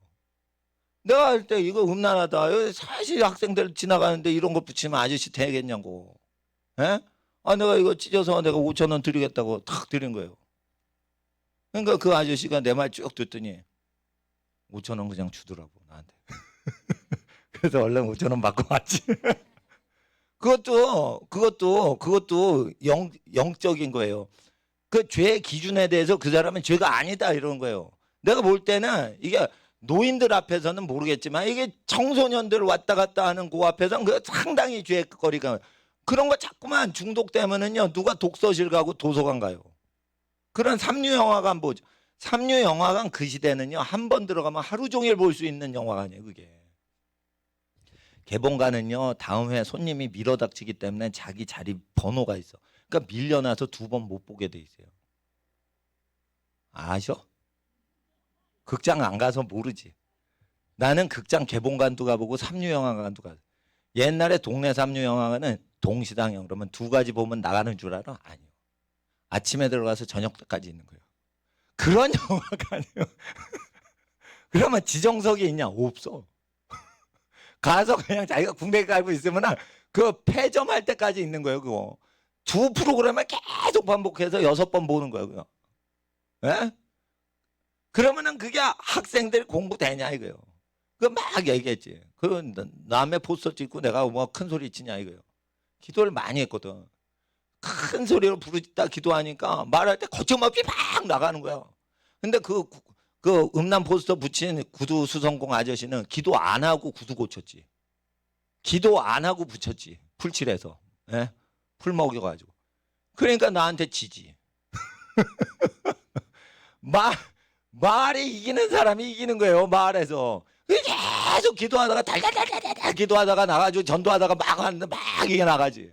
내가 할 때 이거 음란하다. 사실 학생들 지나가는데 이런 거 붙이면 아저씨 되겠냐고. 예? 아, 내가 이거 찢어서 내가 5천 원 드리겠다고 탁 드린 거예요. 그러니까 그 아저씨가 내 말 쭉 듣더니 5천 원 그냥 주더라고 나한테. 그래서 얼른 5천 원 받고 왔지. 그것도 영적인 거예요. 그 죄 기준에 대해서 그 사람은 죄가 아니다 이런 거예요. 내가 볼 때는 이게 노인들 앞에서는 모르겠지만 이게 청소년들 왔다 갔다 하는 그 앞에서는 그 상당히 죄거리가 그런 거 자꾸만 중독되면은요 누가 독서실 가고 도서관 가요. 그런 삼류 영화관 보죠. 삼류 영화관 그 시대는요 한 번 들어가면 하루 종일 볼 수 있는 영화관이에요 그게. 개봉가는요 다음 회 손님이 밀어닥치기 때문에 자기 자리 번호가 있어. 그러니까 밀려나서 2번 못 보게 돼 있어요. 아셔? 극장 안 가서 모르지. 나는 극장 개봉관도 가보고 삼류영화관도 가서. 옛날에 동네 삼류영화관은 동시당형 그러면 2가지 보면 나가는 줄 알아? 아니요. 아침에 들어가서 저녁 때까지 있는 거예요. 그런 영화가 아니에요. 그러면 지정석이 있냐? 없어. 가서 그냥 자기가 군대 가고 있으면 그 폐점할 때까지 있는 거예요. 그거. 2 프로그램을 계속 반복해서 6번 보는 거예요. 그거. 예? 그러면은 그게 학생들 공부 되냐 이거요. 그 막 얘기했지. 그 남의 포스터 찍고 내가 뭐 큰 소리 치냐 이거요. 기도를 많이 했거든. 큰 소리로 부르짖다 기도하니까 말할 때 거침없이 막 나가는 거야. 근데 그 음란 포스터 붙인 구두 수성공 아저씨는 기도 안 하고 구두 고쳤지. 기도 안 하고 붙였지. 풀칠해서. 예? 풀 먹여가지고. 그러니까 나한테 지지. 말이 이기는 사람이 이기는 거예요. 말에서. 계속 기도하다가 달달달달달 기도하다가 나가지고 전도하다가 막 하는데 막 이게 나가지.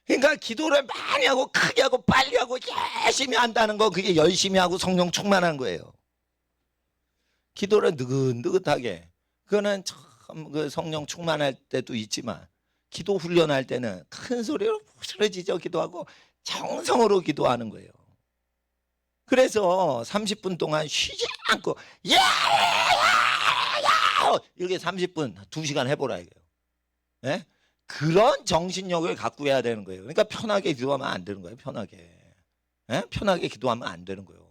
그러니까 기도를 많이 하고 크게 하고 빨리 하고 열심히 한다는 거 그게 열심히 하고 성령 충만한 거예요. 기도를 느긋느긋하게. 그거는 참 그 성령 충만할 때도 있지만 기도 훈련할 때는 큰 소리로 부스러지죠 기도하고 정성으로 기도하는 거예요. 그래서 30분 동안 쉬지 않고 이렇게 30분 2시간 해보라 이거예요. 네? 그런 정신력을 갖고 해야 되는 거예요. 그러니까 편하게 기도하면 안 되는 거예요. 편하게. 네? 편하게 기도하면 안 되는 거예요.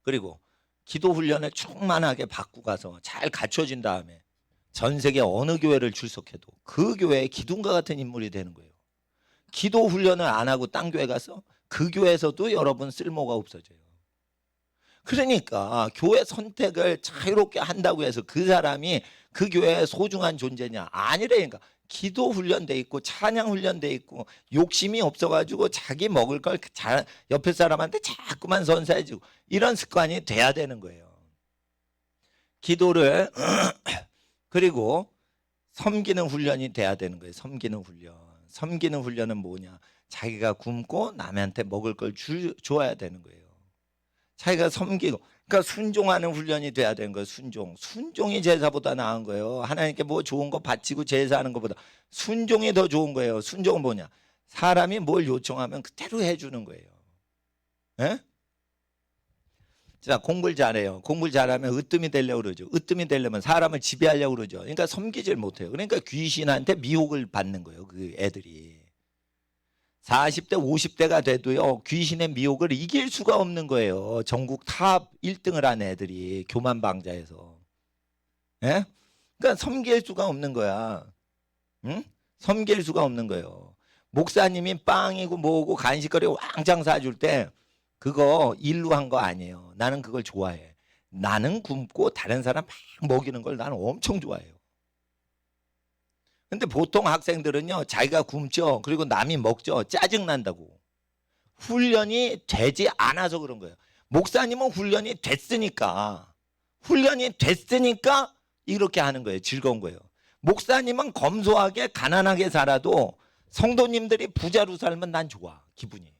그리고 기도 훈련을 충만하게 받고 가서 잘 갖춰진 다음에 전 세계 어느 교회를 출석해도 그 교회의 기둥과 같은 인물이 되는 거예요. 기도 훈련을 안 하고 딴 교회 가서 그 교회에서도 여러분 쓸모가 없어져요. 그러니까 교회 선택을 자유롭게 한다고 해서 그 사람이 그 교회의 소중한 존재냐? 아니래니까. 기도 훈련돼 있고 찬양 훈련돼 있고 욕심이 없어가지고 자기 먹을 걸 옆에 사람한테 자꾸만 선사해주고 이런 습관이 돼야 되는 거예요. 기도를 그리고 섬기는 훈련이 돼야 되는 거예요. 섬기는 훈련. 섬기는 훈련은 뭐냐? 자기가 굶고 남한테 먹을 걸 줘야 되는 거예요. 자기가 섬기고 그러니까 순종하는 훈련이 돼야 되는 거예요. 순종이 제사보다 나은 거예요. 하나님께 뭐 좋은 거 바치고 제사하는 것보다 순종이 더 좋은 거예요. 순종은 뭐냐? 사람이 뭘 요청하면 그대로 해주는 거예요. 예? 자, 공부를 잘해요. 공부를 잘하면 으뜸이 되려고 그러죠. 으뜸이 되려면 사람을 지배하려고 그러죠. 그러니까 섬기질 못해요. 그러니까 귀신한테 미혹을 받는 거예요. 그 애들이. 40대 50대가 돼도요 귀신의 미혹을 이길 수가 없는 거예요. 전국 탑 1등을 한 애들이 교만방자에서. 예? 그러니까 섬길 수가 없는 거야. 응? 섬길 수가 없는 거예요. 목사님이 빵이고 뭐고 간식거리 왕창 사줄 때 그거 일로 한 거 아니에요. 나는 그걸 좋아해. 나는 굶고 다른 사람 막 먹이는 걸 나는 엄청 좋아해요. 근데 보통 학생들은요 자기가 굶죠. 그리고 남이 먹죠. 짜증난다고. 훈련이 되지 않아서 그런 거예요. 목사님은 훈련이 됐으니까 이렇게 하는 거예요. 즐거운 거예요. 목사님은 검소하게 가난하게 살아도 성도님들이 부자로 살면 난 좋아. 기분이.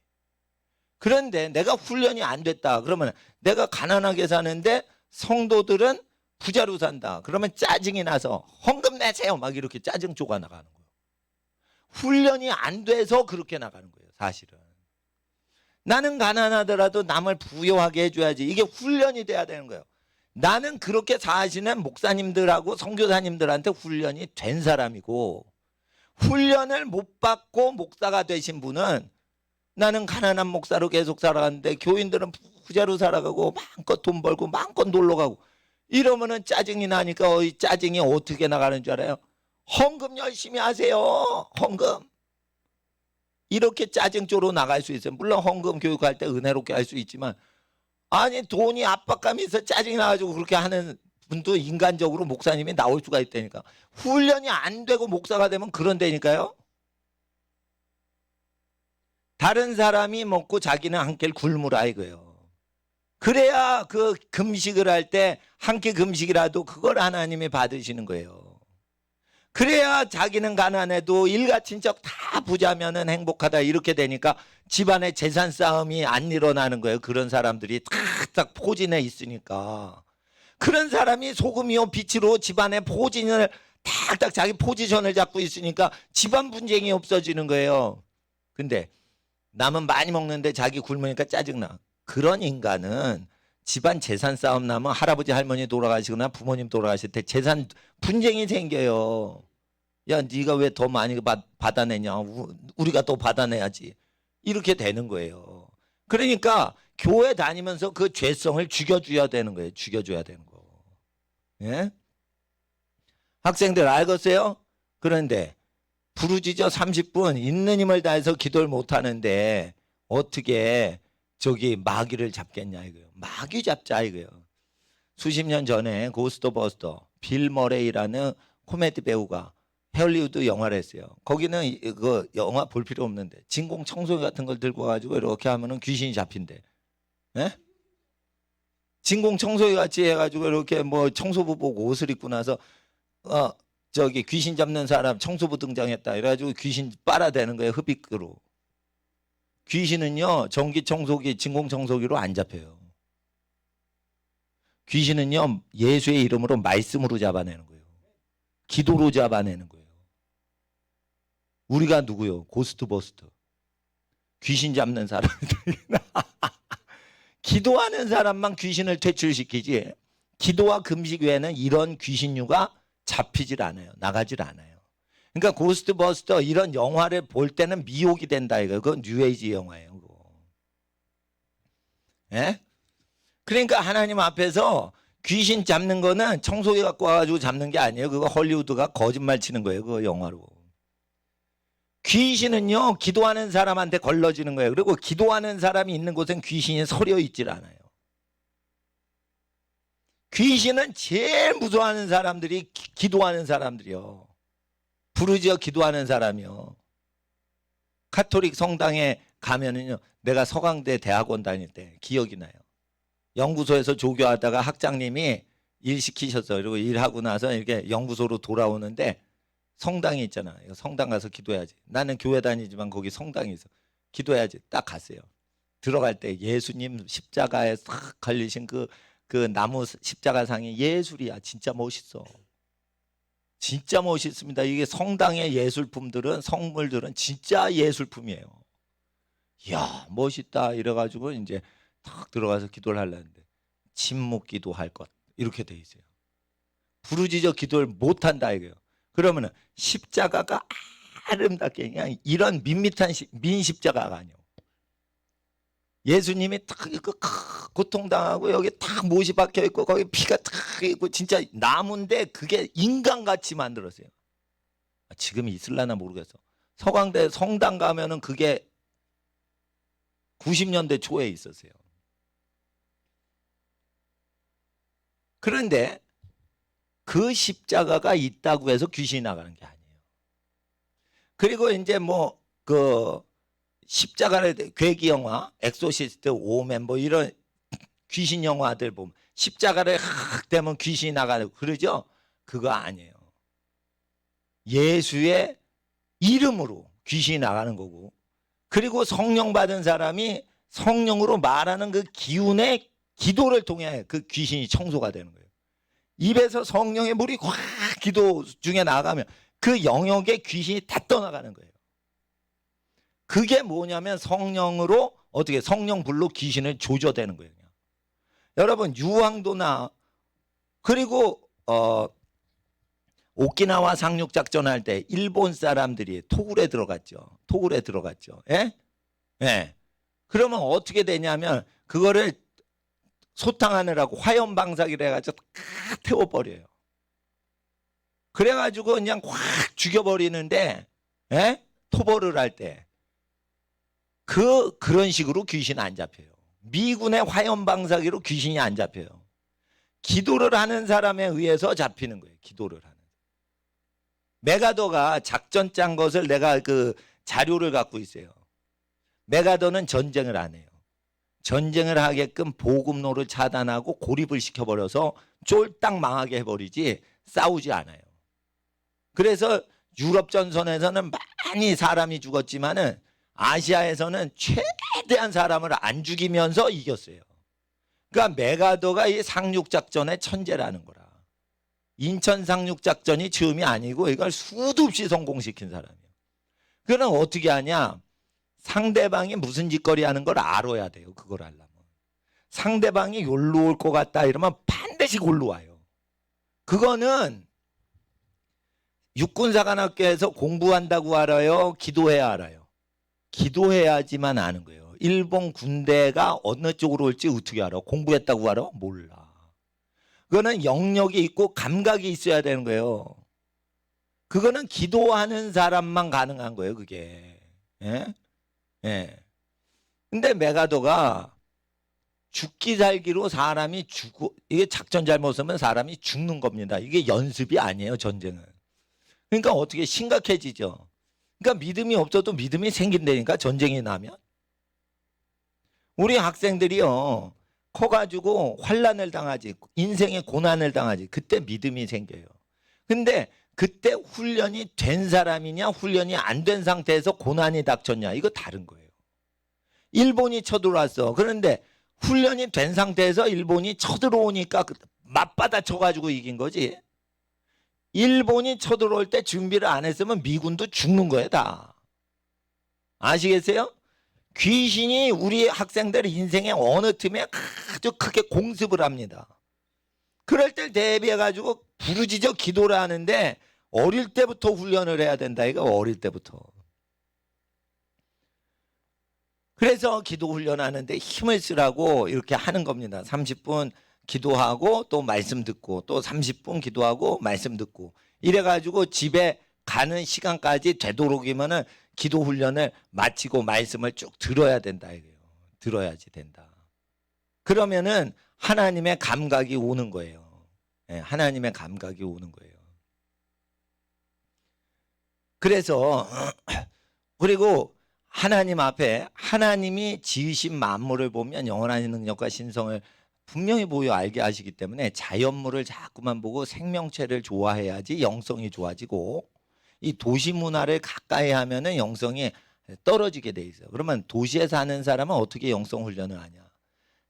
그런데 내가 훈련이 안 됐다 그러면 내가 가난하게 사는데 성도들은 부자로 산다. 그러면 짜증이 나서 헌금 내세요. 막 이렇게 짜증 쪼가 나가는 거예요. 훈련이 안 돼서 그렇게 나가는 거예요. 사실은. 나는 가난하더라도 남을 부유하게 해줘야지. 이게 훈련이 돼야 되는 거예요. 나는 그렇게 사시는 목사님들하고 선교사님들한테 훈련이 된 사람이고 훈련을 못 받고 목사가 되신 분은 나는 가난한 목사로 계속 살아가는데 교인들은 부자로 살아가고 마음껏 돈 벌고 마음껏 놀러 가고 이러면은 짜증이 나니까 이 짜증이 어떻게 나가는 줄 알아요? 헌금 열심히 하세요. 헌금. 이렇게 짜증조로 나갈 수 있어요. 물론 헌금 교육할 때 은혜롭게 할 수 있지만 아니 돈이 압박감이 있어 짜증이 나가지고 그렇게 하는 분도 인간적으로 목사님이 나올 수가 있다니까. 훈련이 안 되고 목사가 되면 그런 데니까요. 다른 사람이 먹고 자기는 한 끼를 굶으라 이거예요. 그래야 그 금식을 할 때 한 끼 금식이라도 그걸 하나님이 받으시는 거예요. 그래야 자기는 가난해도 일가 친척 다 부자면은 행복하다 이렇게 되니까 집안에 재산 싸움이 안 일어나는 거예요. 그런 사람들이 탁탁 포진해 있으니까. 그런 사람이 소금이요 빛으로 집안의 포진을 탁탁 자기 포지션을 잡고 있으니까 집안 분쟁이 없어지는 거예요. 근데 남은 많이 먹는데 자기 굶으니까 짜증나. 그런 인간은 집안 재산 싸움 나면 할아버지 할머니 돌아가시거나 부모님 돌아가실 때 재산 분쟁이 생겨요. 야 네가 왜 더 많이 받아내냐. 우리가 더 받아내야지. 이렇게 되는 거예요. 그러니까 교회 다니면서 그 죄성을 죽여줘야 되는 거예요. 죽여줘야 되는 거. 예? 학생들 알겠어요? 그런데 부르짖어 30분 있는 힘을 다해서 기도를 못하는데 어떻게 저기 마귀를 잡겠냐 이거예요. 마귀 잡자 이거예요. 수십 년 전에 고스트버스터 빌 머레이라는 코미디 배우가 헐리우드 영화를 했어요. 거기는 그 영화 볼 필요 없는데 진공 청소기 같은 걸 들고 와가지고 이렇게 하면은 귀신이 잡힌대. 예? 진공 청소기 같이 해가지고 이렇게 뭐 청소부 보고 옷을 입고 나서 저기 귀신 잡는 사람 청소부 등장했다. 이래가지고 귀신 빨아대는 거예요. 흡입구로. 귀신은요 전기 청소기, 진공 청소기로 안 잡혀요. 귀신은요 예수의 이름으로 말씀으로 잡아내는 거예요. 기도로 잡아내는 거예요. 우리가 누구요? 고스트버스터. 귀신 잡는 사람들. 기도하는 사람만 귀신을 퇴출시키지 기도와 금식 외에는 이런 귀신류가 잡히질 않아요. 나가질 않아요. 그러니까 고스트버스터 이런 영화를 볼 때는 미혹이 된다 이거예요. 그건 뉴에이지 영화예요. 그거. 예? 그러니까 하나님 앞에서 귀신 잡는 거는 청소기 갖고 와가지고 잡는 게 아니에요. 그거 헐리우드가 거짓말 치는 거예요. 그거 영화로. 귀신은요 기도하는 사람한테 걸러지는 거예요. 그리고 기도하는 사람이 있는 곳엔 귀신이 서려 있질 않아요. 귀신은 제일 무서워하는 사람들이 기도하는 사람들이요. 부르짖어 기도하는 사람이요. 카톨릭 성당에 가면은요 내가 서강대 대학원 다닐 때 기억이 나요. 연구소에서 조교하다가 학장님이 일 시키셨어요. 그리고 일하고 나서 이렇게 연구소로 돌아오는데 성당이 있잖아. 성당 가서 기도해야지. 나는 교회 다니지만 거기 성당이 있어. 기도해야지. 딱 갔어요. 들어갈 때 예수님 십자가에 싹 걸리신 그 나무 십자가상이 예술이야. 진짜 멋있어. 진짜 멋있습니다. 이게 성당의 예술품들은 성물들은 진짜 예술품이에요. 이야 멋있다 이래가지고 이제 탁 들어가서 기도를 하려는데 침묵 기도할 것 이렇게 돼 있어요. 부르짖어 기도를 못한다 이거예요. 그러면은 십자가가 아름답게 그냥 이런 밋밋한 민 십자가가 아니에요. 예수님이 탁 고통당하고 여기 탁 못이 박혀 있고 거기 피가 탁 있고 진짜 나무인데 그게 인간같이 만들었어요. 지금 있을라나 모르겠어. 서강대 성당 가면은 그게 90년대 초에 있었어요. 그런데 그 십자가가 있다고 해서 귀신이 나가는 게 아니에요. 그리고 이제 뭐 그 십자가를 괴기 영화, 엑소시스트, 오멘 뭐 이런 귀신 영화들 보면 십자가를 확 대면 귀신이 나가고 그러죠? 그거 아니에요. 예수의 이름으로 귀신이 나가는 거고 그리고 성령 받은 사람이 성령으로 말하는 그 기운의 기도를 통해 그 귀신이 청소가 되는 거예요. 입에서 성령의 물이 확 기도 중에 나가면 그 영역에 귀신이 다 떠나가는 거예요. 그게 뭐냐면 성령으로 어떻게 성령 불로 귀신을 조져대는 거예요. 여러분 유황도나 그리고 오키나와 상륙 작전 할 때 일본 사람들이 토굴에 들어갔죠. 토굴에 들어갔죠. 예? 예. 그러면 어떻게 되냐면 그거를 소탕하느라고 화염 방사기를 해가지고 다 태워버려요. 그래가지고 그냥 확 죽여버리는데, 예? 토벌을 할 때. 그런 식으로 귀신 안 잡혀요. 미군의 화염 방사기로 귀신이 안 잡혀요. 기도를 하는 사람에 의해서 잡히는 거예요. 기도를 하는. 메가더가 작전 짠 것을 내가 그 자료를 갖고 있어요. 메가더는 전쟁을 안 해요. 전쟁을 하게끔 보급로를 차단하고 고립을 시켜버려서 쫄딱 망하게 해버리지 싸우지 않아요. 그래서 유럽 전선에서는 많이 사람이 죽었지만은 아시아에서는 최대한 사람을 안 죽이면서 이겼어요. 그러니까 메가더가 이 상륙작전의 천재라는 거라. 인천 상륙작전이 처음이 아니고 이걸 수도 없이 성공시킨 사람이에요. 그는 어떻게 하냐? 상대방이 무슨 짓거리 하는 걸 알아야 돼요. 그걸 하려면. 상대방이 여기로 올 것 같다 이러면 반드시 골로 와요. 그거는 육군사관학교에서 공부한다고 알아요? 기도해야 알아요? 기도해야지만 아는 거예요. 일본 군대가 어느 쪽으로 올지 어떻게 알아? 공부했다고 알아? 몰라. 그거는 영역이 있고 감각이 있어야 되는 거예요. 그거는 기도하는 사람만 가능한 거예요. 그게. 예? 예. 근데 메가더가 죽기 살기로 사람이 죽고, 이게 작전 잘못 쓰면 사람이 죽는 겁니다. 이게 연습이 아니에요. 전쟁은. 그러니까 어떻게 심각해지죠. 그러니까 믿음이 없어도 믿음이 생긴다니까. 전쟁이 나면. 우리 학생들이요, 커가지고 환난을 당하지, 인생의 고난을 당하지, 그때 믿음이 생겨요. 근데 그때 훈련이 된 사람이냐 훈련이 안 된 상태에서 고난이 닥쳤냐, 이거 다른 거예요. 일본이 쳐들어왔어. 그런데 훈련이 된 상태에서 일본이 쳐들어오니까 맞받아 쳐가지고 이긴 거지. 일본이 쳐들어올 때 준비를 안 했으면 미군도 죽는 거예요, 다. 아시겠어요? 귀신이 우리 학생들 인생의 어느 틈에 아주 크게 공습을 합니다. 그럴 때 대비해가지고 부르짖어 기도를 하는데 어릴 때부터 훈련을 해야 된다. 이거 어릴 때부터. 그래서 기도 훈련하는데 힘을 쓰라고 이렇게 하는 겁니다. 30분 기도하고 또 말씀 듣고 또 30분 기도하고 말씀 듣고 이래가지고 집에 가는 시간까지 되도록이면은 기도 훈련을 마치고 말씀을 쭉 들어야 된다 이거예요. 들어야지 된다. 그러면은 하나님의 감각이 오는 거예요. 네, 하나님의 감각이 오는 거예요. 그래서 그리고 하나님 앞에 하나님이 지으신 만물을 보면 영원한 능력과 신성을 분명히 보여 알게 하시기 때문에 자연물을 자꾸만 보고 생명체를 좋아해야지 영성이 좋아지고, 이 도시 문화를 가까이 하면은 영성이 떨어지게 돼 있어요. 그러면 도시에 사는 사람은 어떻게 영성 훈련을 하냐?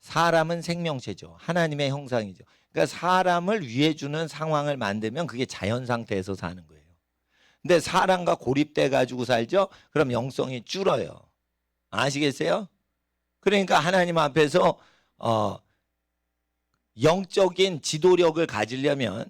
사람은 생명체죠. 하나님의 형상이죠. 그러니까 사람을 위해 주는 상황을 만들면 그게 자연 상태에서 사는 거예요. 근데 사람과 고립돼 가지고 살죠. 그럼 영성이 줄어요. 아시겠어요? 그러니까 하나님 앞에서 영적인 지도력을 가지려면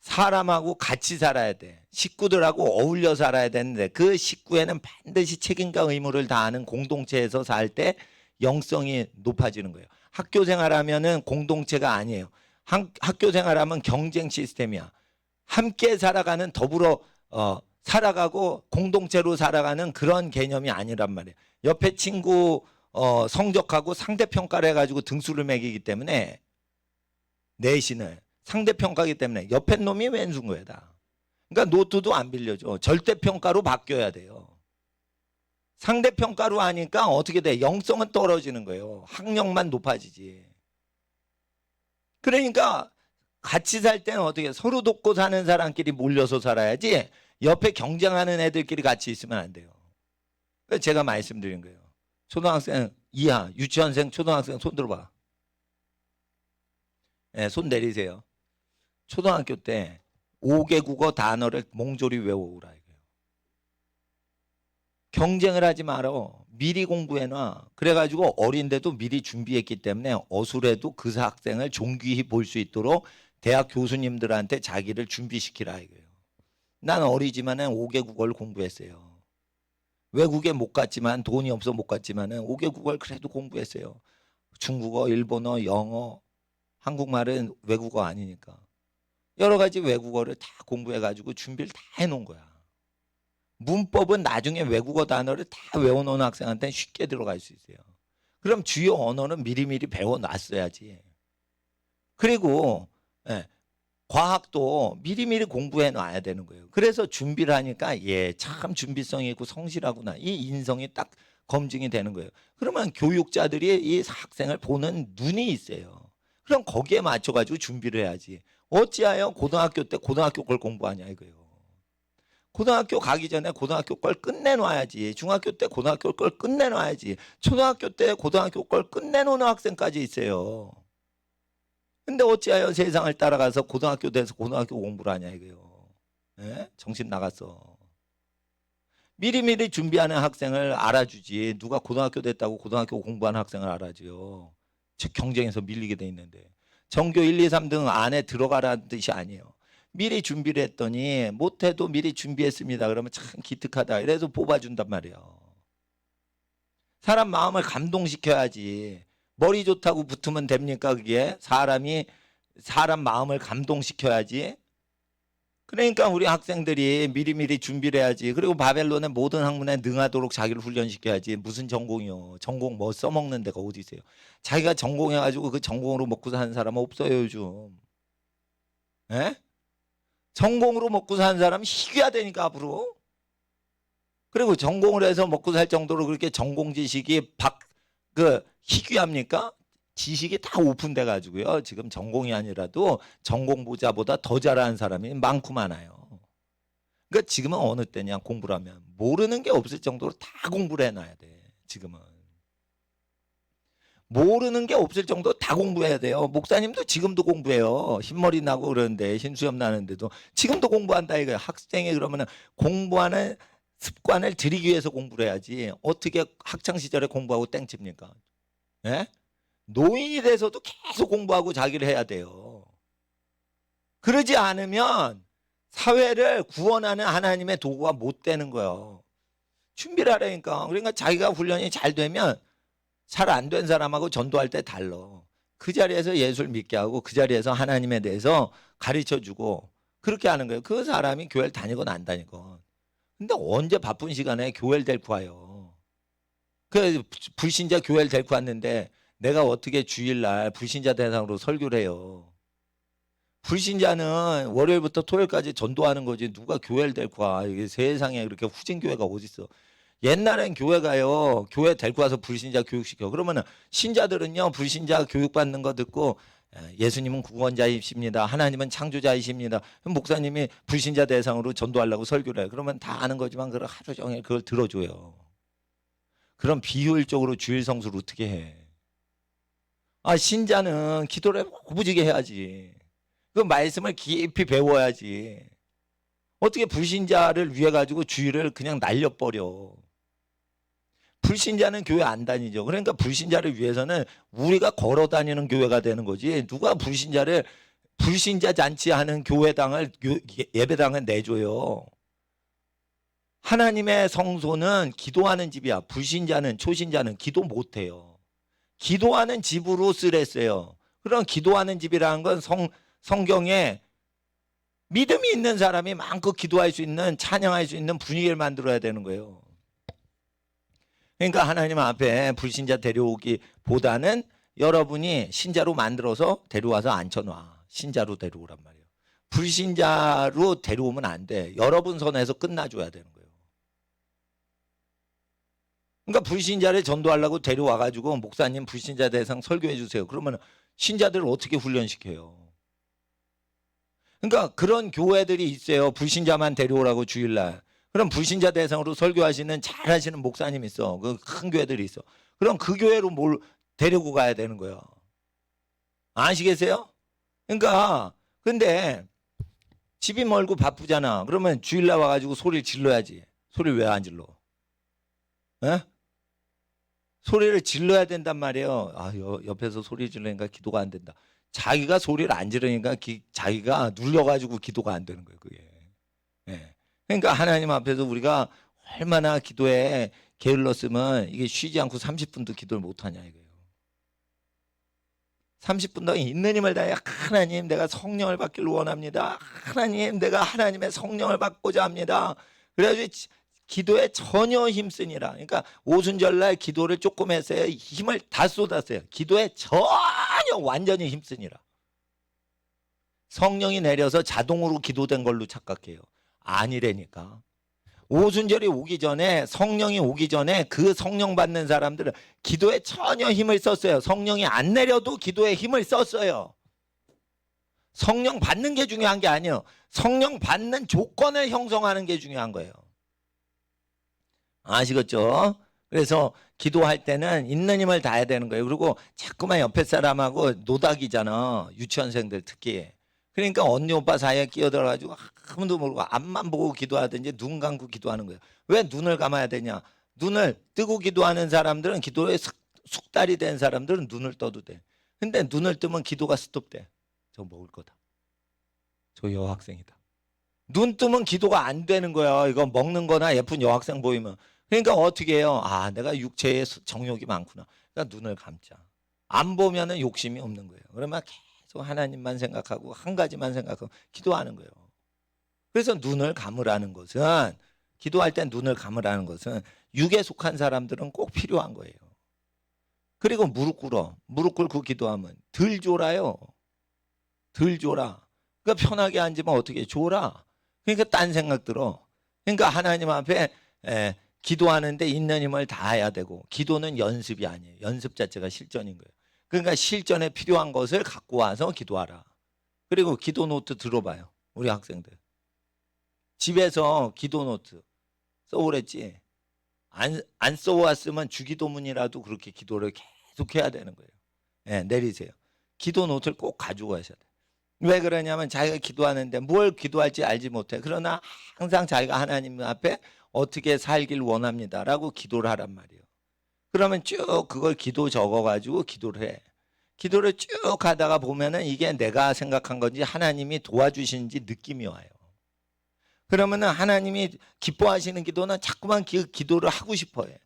사람하고 같이 살아야 돼. 식구들하고 어울려 살아야 되는데 그 식구에는 반드시 책임과 의무를 다하는 공동체에서 살 때 영성이 높아지는 거예요. 학교 생활하면은 공동체가 아니에요. 학교 생활하면 경쟁 시스템이야. 함께 살아가는 더불어 살아가고 공동체로 살아가는 그런 개념이 아니란 말이에요. 옆에 친구 성적하고 상대평가를 해가지고 등수를 매기기 때문에 내신을 상대평가하기 때문에 옆에 놈이 왼수인 거야 다. 그러니까 노트도 안 빌려줘. 절대평가로 바뀌어야 돼요. 상대평가로 하니까 어떻게 돼? 영성은 떨어지는 거예요. 학력만 높아지지. 그러니까 같이 살 때는 어떻게 서로 돕고 사는 사람끼리 몰려서 살아야지 옆에 경쟁하는 애들끼리 같이 있으면 안 돼요. 그래서 제가 말씀드린 거예요. 초등학생 이하, 유치원생, 초등학생 손 들어봐. 네, 손 내리세요. 초등학교 때 5개 국어 단어를 몽졸이 외워오라 이거예요. 경쟁을 하지 말어. 미리 공부해놔. 그래가지고 어린데도 미리 준비했기 때문에 어술해도 그 학생을 존귀히 볼 수 있도록 대학 교수님들한테 자기를 준비시키라 이거예요. 난 어리지만은 5개 국어를 공부했어요. 외국에 못 갔지만 돈이 없어 못 갔지만은 5개 국어를 그래도 공부했어요. 중국어, 일본어, 영어, 한국말은 외국어 아니니까. 여러 가지 외국어를 다 공부해가지고 준비를 다 해놓은 거야. 문법은 나중에 외국어 단어를 다 외워놓은 학생한테는 쉽게 들어갈 수 있어요. 그럼 주요 언어는 미리미리 배워놨어야지. 그리고 예, 과학도 미리미리 공부해 놔야 되는 거예요. 그래서 준비를 하니까 참 준비성이 있고 성실하구나. 이 인성이 딱 검증이 되는 거예요. 그러면 교육자들이 이 학생을 보는 눈이 있어요. 그럼 거기에 맞춰가지고 준비를 해야지. 어찌하여 고등학교 때 고등학교 걸 공부하냐 이거예요. 고등학교 가기 전에 고등학교 걸 끝내놔야지. 중학교 때 고등학교 걸 끝내놔야지. 초등학교 때 고등학교 걸 끝내놓는 학생까지 있어요. 근데 어찌하여 세상을 따라가서 고등학교 돼서 고등학교 공부를 하냐 이거예요. 예? 정신 나갔어. 미리미리 준비하는 학생을 알아주지. 누가 고등학교 됐다고 고등학교 공부하는 학생을 알아줘요. 즉 경쟁에서 밀리게 돼 있는데. 전교 1, 2, 3등 안에 들어가라는 뜻이 아니에요. 미리 준비를 했더니 못해도 미리 준비했습니다. 그러면 참 기특하다. 이래서 뽑아준단 말이에요. 사람 마음을 감동시켜야지. 머리 좋다고 붙으면 됩니까? 그게 사람 마음을 감동시켜야지. 그러니까 우리 학생들이 미리미리 준비를 해야지. 그리고 바벨론의 모든 학문에 능하도록 자기를 훈련시켜야지. 무슨 전공이요? 전공 뭐 써먹는 데가 어디 있어요? 자기가 전공해가지고 그 전공으로 먹고 사는 사람은 없어요 요즘. 에? 전공으로 먹고 사는 사람은 희귀하다니까 앞으로. 그리고 전공을 해서 먹고 살 정도로 그렇게 전공 지식이 희귀합니까? 지식이 다 오픈돼 가지고요. 지금 전공이 아니라도 전공부자보다 더 잘하는 사람이 많고 많아요. 그러니까 지금은 어느 때냐 공부를 하면 모르는 게 없을 정도로 다 공부를 해놔야 돼. 지금은 모르는 게 없을 정도로 다 공부해야 돼요. 목사님도 지금도 공부해요. 흰머리 나고 그러는데 흰수염 나는데도 지금도 공부한다 이거예요. 학생이 그러면 공부하는 습관을 들이기 위해서 공부를 해야지. 어떻게 학창 시절에 공부하고 땡칩니까? 예? 노인이 돼서도 계속 공부하고 자기를 해야 돼요. 그러지 않으면 사회를 구원하는 하나님의 도구가 못 되는 거예요. 준비를 하라니까. 그러니까 자기가 훈련이 잘 되면 잘 안 된 사람하고 전도할 때 달라. 그 자리에서 예수를 믿게 하고 그 자리에서 하나님에 대해서 가르쳐주고 그렇게 하는 거예요. 그 사람이 교회를 다니건 안 다니건. 근데 언제 바쁜 시간에 교회를 데리고 와요. 그 불신자 교회를 데리고 왔는데 내가 어떻게 주일날 불신자 대상으로 설교를 해요. 불신자는 월요일부터 토요일까지 전도하는 거지 누가 교회를 데리고 와. 이게 세상에 그렇게 후진교회가 어딨어. 옛날엔 교회가요. 교회 데리고 와서 불신자 교육시켜. 그러면은 신자들은요. 불신자 교육받는 거 듣고 예수님은 구원자이십니다. 하나님은 창조자이십니다. 목사님이 불신자 대상으로 전도하려고 설교를 해요. 그러면 다 아는 거지만 그걸 하루 종일 그걸 들어줘요. 그럼 비효율적으로 주일 성수를 어떻게 해? 신자는 기도를 오부지게 해야지. 그 말씀을 깊이 배워야지. 어떻게 불신자를 위해 가지고 주일을 그냥 날려버려. 불신자는 교회 안 다니죠. 그러니까 불신자를 위해서는 우리가 걸어 다니는 교회가 되는 거지. 누가 불신자 잔치하는 교회당을 예배당을 내줘요. 하나님의 성소는 기도하는 집이야. 불신자는 초신자는 기도 못해요. 기도하는 집으로 쓰랬어요. 그럼 기도하는 집이라는 건 성경에 믿음이 있는 사람이 마음껏 기도할 수 있는 찬양할 수 있는 분위기를 만들어야 되는 거예요. 그러니까 하나님 앞에 불신자 데려오기보다는 여러분이 신자로 만들어서 데려와서 앉혀놔. 신자로 데려오란 말이에요. 불신자로 데려오면 안 돼. 여러분 선에서 끝나줘야 되는 거예요. 그러니까 불신자를 전도하려고 데려와가지고 목사님 불신자 대상 설교해 주세요. 그러면 신자들을 어떻게 훈련시켜요? 그러니까 그런 교회들이 있어요. 불신자만 데려오라고 주일날. 그럼 불신자 대상으로 설교하시는 잘하시는 목사님 있어. 그 큰 교회들이 있어. 그럼 그 교회로 뭘 데리고 가야 되는 거예요. 아시겠어요? 그러니까 근데 집이 멀고 바쁘잖아. 그러면 주일날 와가지고 소리를 질러야지. 소리를 왜 안 질러? 에? 소리를 질러야 된단 말이에요. 옆에서 소리 지르니까 기도가 안 된다. 자기가 소리를 안 지르니까 자기가 눌려가지고 기도가 안 되는 거예요. 그게. 예. 그러니까 하나님 앞에서 우리가 얼마나 기도에 게을렀으면 이게 쉬지 않고 30분도 기도를 못하냐 이거예요. 30분 동안 있는 힘을 다해 하나님 내가 성령을 받기를 원합니다. 하나님 내가 하나님의 성령을 받고자 합니다. 그래가지고 기도에 전혀 힘쓰니라. 그러니까 오순절날 기도를 조금 했어요. 힘을 다 쏟았어요. 기도에 전혀 완전히 힘쓰니라. 성령이 내려서 자동으로 기도된 걸로 착각해요. 아니라니까. 오순절이 오기 전에 성령이 오기 전에 그 성령 받는 사람들은 기도에 전혀 힘을 썼어요. 성령이 안 내려도 기도에 힘을 썼어요. 성령 받는 게 중요한 게 아니에요. 성령 받는 조건을 형성하는 게 중요한 거예요. 아시겠죠? 그래서 기도할 때는 있는 힘을 다해야 되는 거예요. 그리고 자꾸만 옆에 사람하고 노닥이잖아. 유치원생들 특히. 그러니까 언니 오빠 사이에 끼어들어가지고 아무도 모르고 앞만 보고 기도하든지 눈 감고 기도하는 거예요. 왜 눈을 감아야 되냐? 눈을 뜨고 기도하는 사람들은 기도에 숙달이 된 사람들은 눈을 떠도 돼. 근데 눈을 뜨면 기도가 스톱돼. 저 먹을 거다. 저 여학생이다. 눈 뜨면 기도가 안 되는 거야. 이거 먹는 거나 예쁜 여학생 보이면. 그러니까 어떻게 해요? 아, 내가 육체에 정욕이 많구나. 그러니까 눈을 감자. 안 보면은 욕심이 없는 거예요. 그러면 계속 하나님만 생각하고 한 가지만 생각하고 기도하는 거예요. 그래서 눈을 감으라는 것은, 기도할 때 눈을 감으라는 것은 육에 속한 사람들은 꼭 필요한 거예요. 그리고 무릎 꿇어. 무릎 꿇고 기도하면 덜 졸아요. 덜 졸아. 그러니까 편하게 앉으면 어떻게 졸아. 그러니까 딴 생각 들어. 그러니까 하나님 앞에 기도하는데 있는 힘을 다해야 되고, 기도는 연습이 아니에요. 연습 자체가 실전인 거예요. 그러니까 실전에 필요한 것을 갖고 와서 기도하라. 그리고 기도 노트 들어봐요. 우리 학생들. 집에서 기도 노트 써오랬지. 안 써왔으면 주기도문이라도 그렇게 기도를 계속 해야 되는 거예요. 네, 내리세요. 기도 노트를 꼭 가지고 가셔야 돼요. 왜 그러냐면 자기가 기도하는데 뭘 기도할지 알지 못해. 그러나 항상 자기가 하나님 앞에 어떻게 살길 원합니다라고 기도를 하란 말이에요. 그러면 쭉 그걸 기도 적어가지고 기도를 해. 기도를 쭉 하다가 보면은 이게 내가 생각한 건지 하나님이 도와주시는지 느낌이 와요. 그러면은 하나님이 기뻐하시는 기도는 자꾸만 기도를 하고 싶어 해.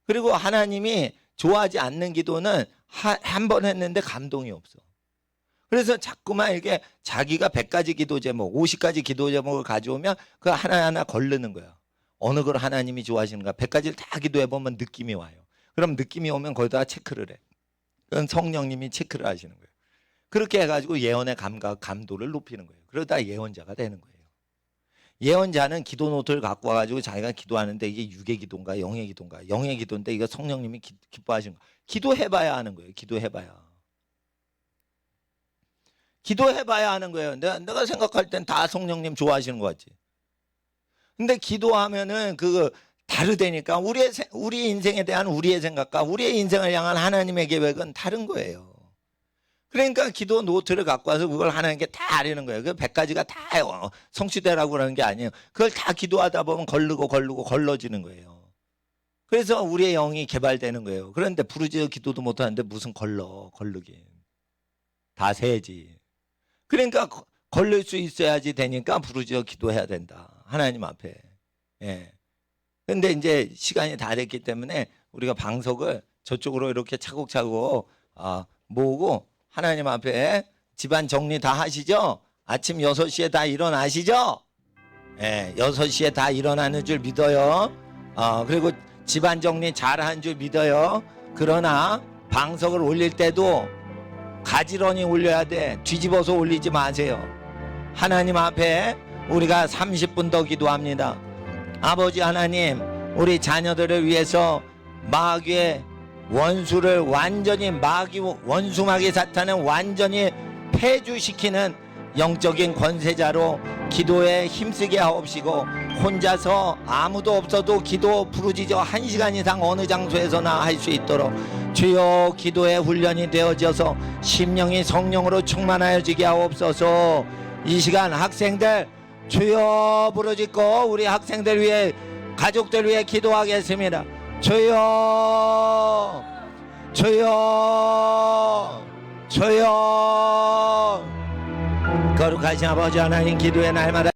그리고 하나님이 좋아하지 않는 기도는 한 번 했는데 감동이 없어. 그래서 자꾸만 이게 자기가 100가지 기도 제목, 50가지 기도 제목을 가져오면 그 하나하나 거르는 거야. 어느 걸 하나님이 좋아하시는가 100가지를 다 기도해보면 느낌이 와요. 그럼 느낌이 오면 거기다가 체크를 해. 그건 성령님이 체크를 하시는 거예요. 그렇게 해가지고 예언의 감각, 감도를 높이는 거예요. 그러다 예언자가 되는 거예요. 예언자는 기도 노트를 갖고 와가지고 자기가 기도하는데 이게 육의 기도인가 영의 기도인가, 영의 기도인데 이거 성령님이 기뻐하시는 거예요. 기도해봐야 하는 거예요. 기도해봐야. 기도해봐야 하는 거예요. 내가 생각할 땐 다 성령님 좋아하시는 것 같지. 근데 기도하면은 다르다니까. 우리 인생에 대한 우리의 생각과 우리의 인생을 향한 하나님의 계획은 다른 거예요. 그러니까 기도 노트를 갖고 와서 그걸 하나님께 다 아리는 거예요. 그 100가지가 다 성취되라고 그러는 게 아니에요. 그걸 다 기도하다 보면 걸러지는 거예요. 그래서 우리의 영이 개발되는 거예요. 그런데 부르짖어 기도도 못하는데 무슨 걸르긴. 다 세지. 그러니까 걸릴 수 있어야지 되니까 부르짖어 기도해야 된다. 하나님 앞에. 예. 근데 이제 시간이 다 됐기 때문에 우리가 방석을 저쪽으로 이렇게 차곡차곡 모으고 하나님 앞에 집안 정리 다 하시죠? 아침 6시에 다 일어나시죠? 예, 6시에 다 일어나는 줄 믿어요. 그리고 집안 정리 잘 한 줄 믿어요. 그러나 방석을 올릴 때도 가지런히 올려야 돼. 뒤집어서 올리지 마세요. 하나님 앞에 우리가 30분 더 기도합니다. 아버지 하나님, 우리 자녀들을 위해서 마귀의 원수를 완전히 원수마귀 사탄은 완전히 폐주시키는 영적인 권세자로 기도에 힘쓰게 하옵시고, 혼자서 아무도 없어도 기도 부르짖어 1시간 이상 어느 장소에서나 할 수 있도록 주여 기도의 훈련이 되어져서 심령이 성령으로 충만하여지게 하옵소서. 이 시간 학생들 주여 부르짖고 우리 학생들 위해 가족들 위해 기도하겠습니다. 주여 주여 주여. 거룩하신 아버지 하나님, 기도의 날마다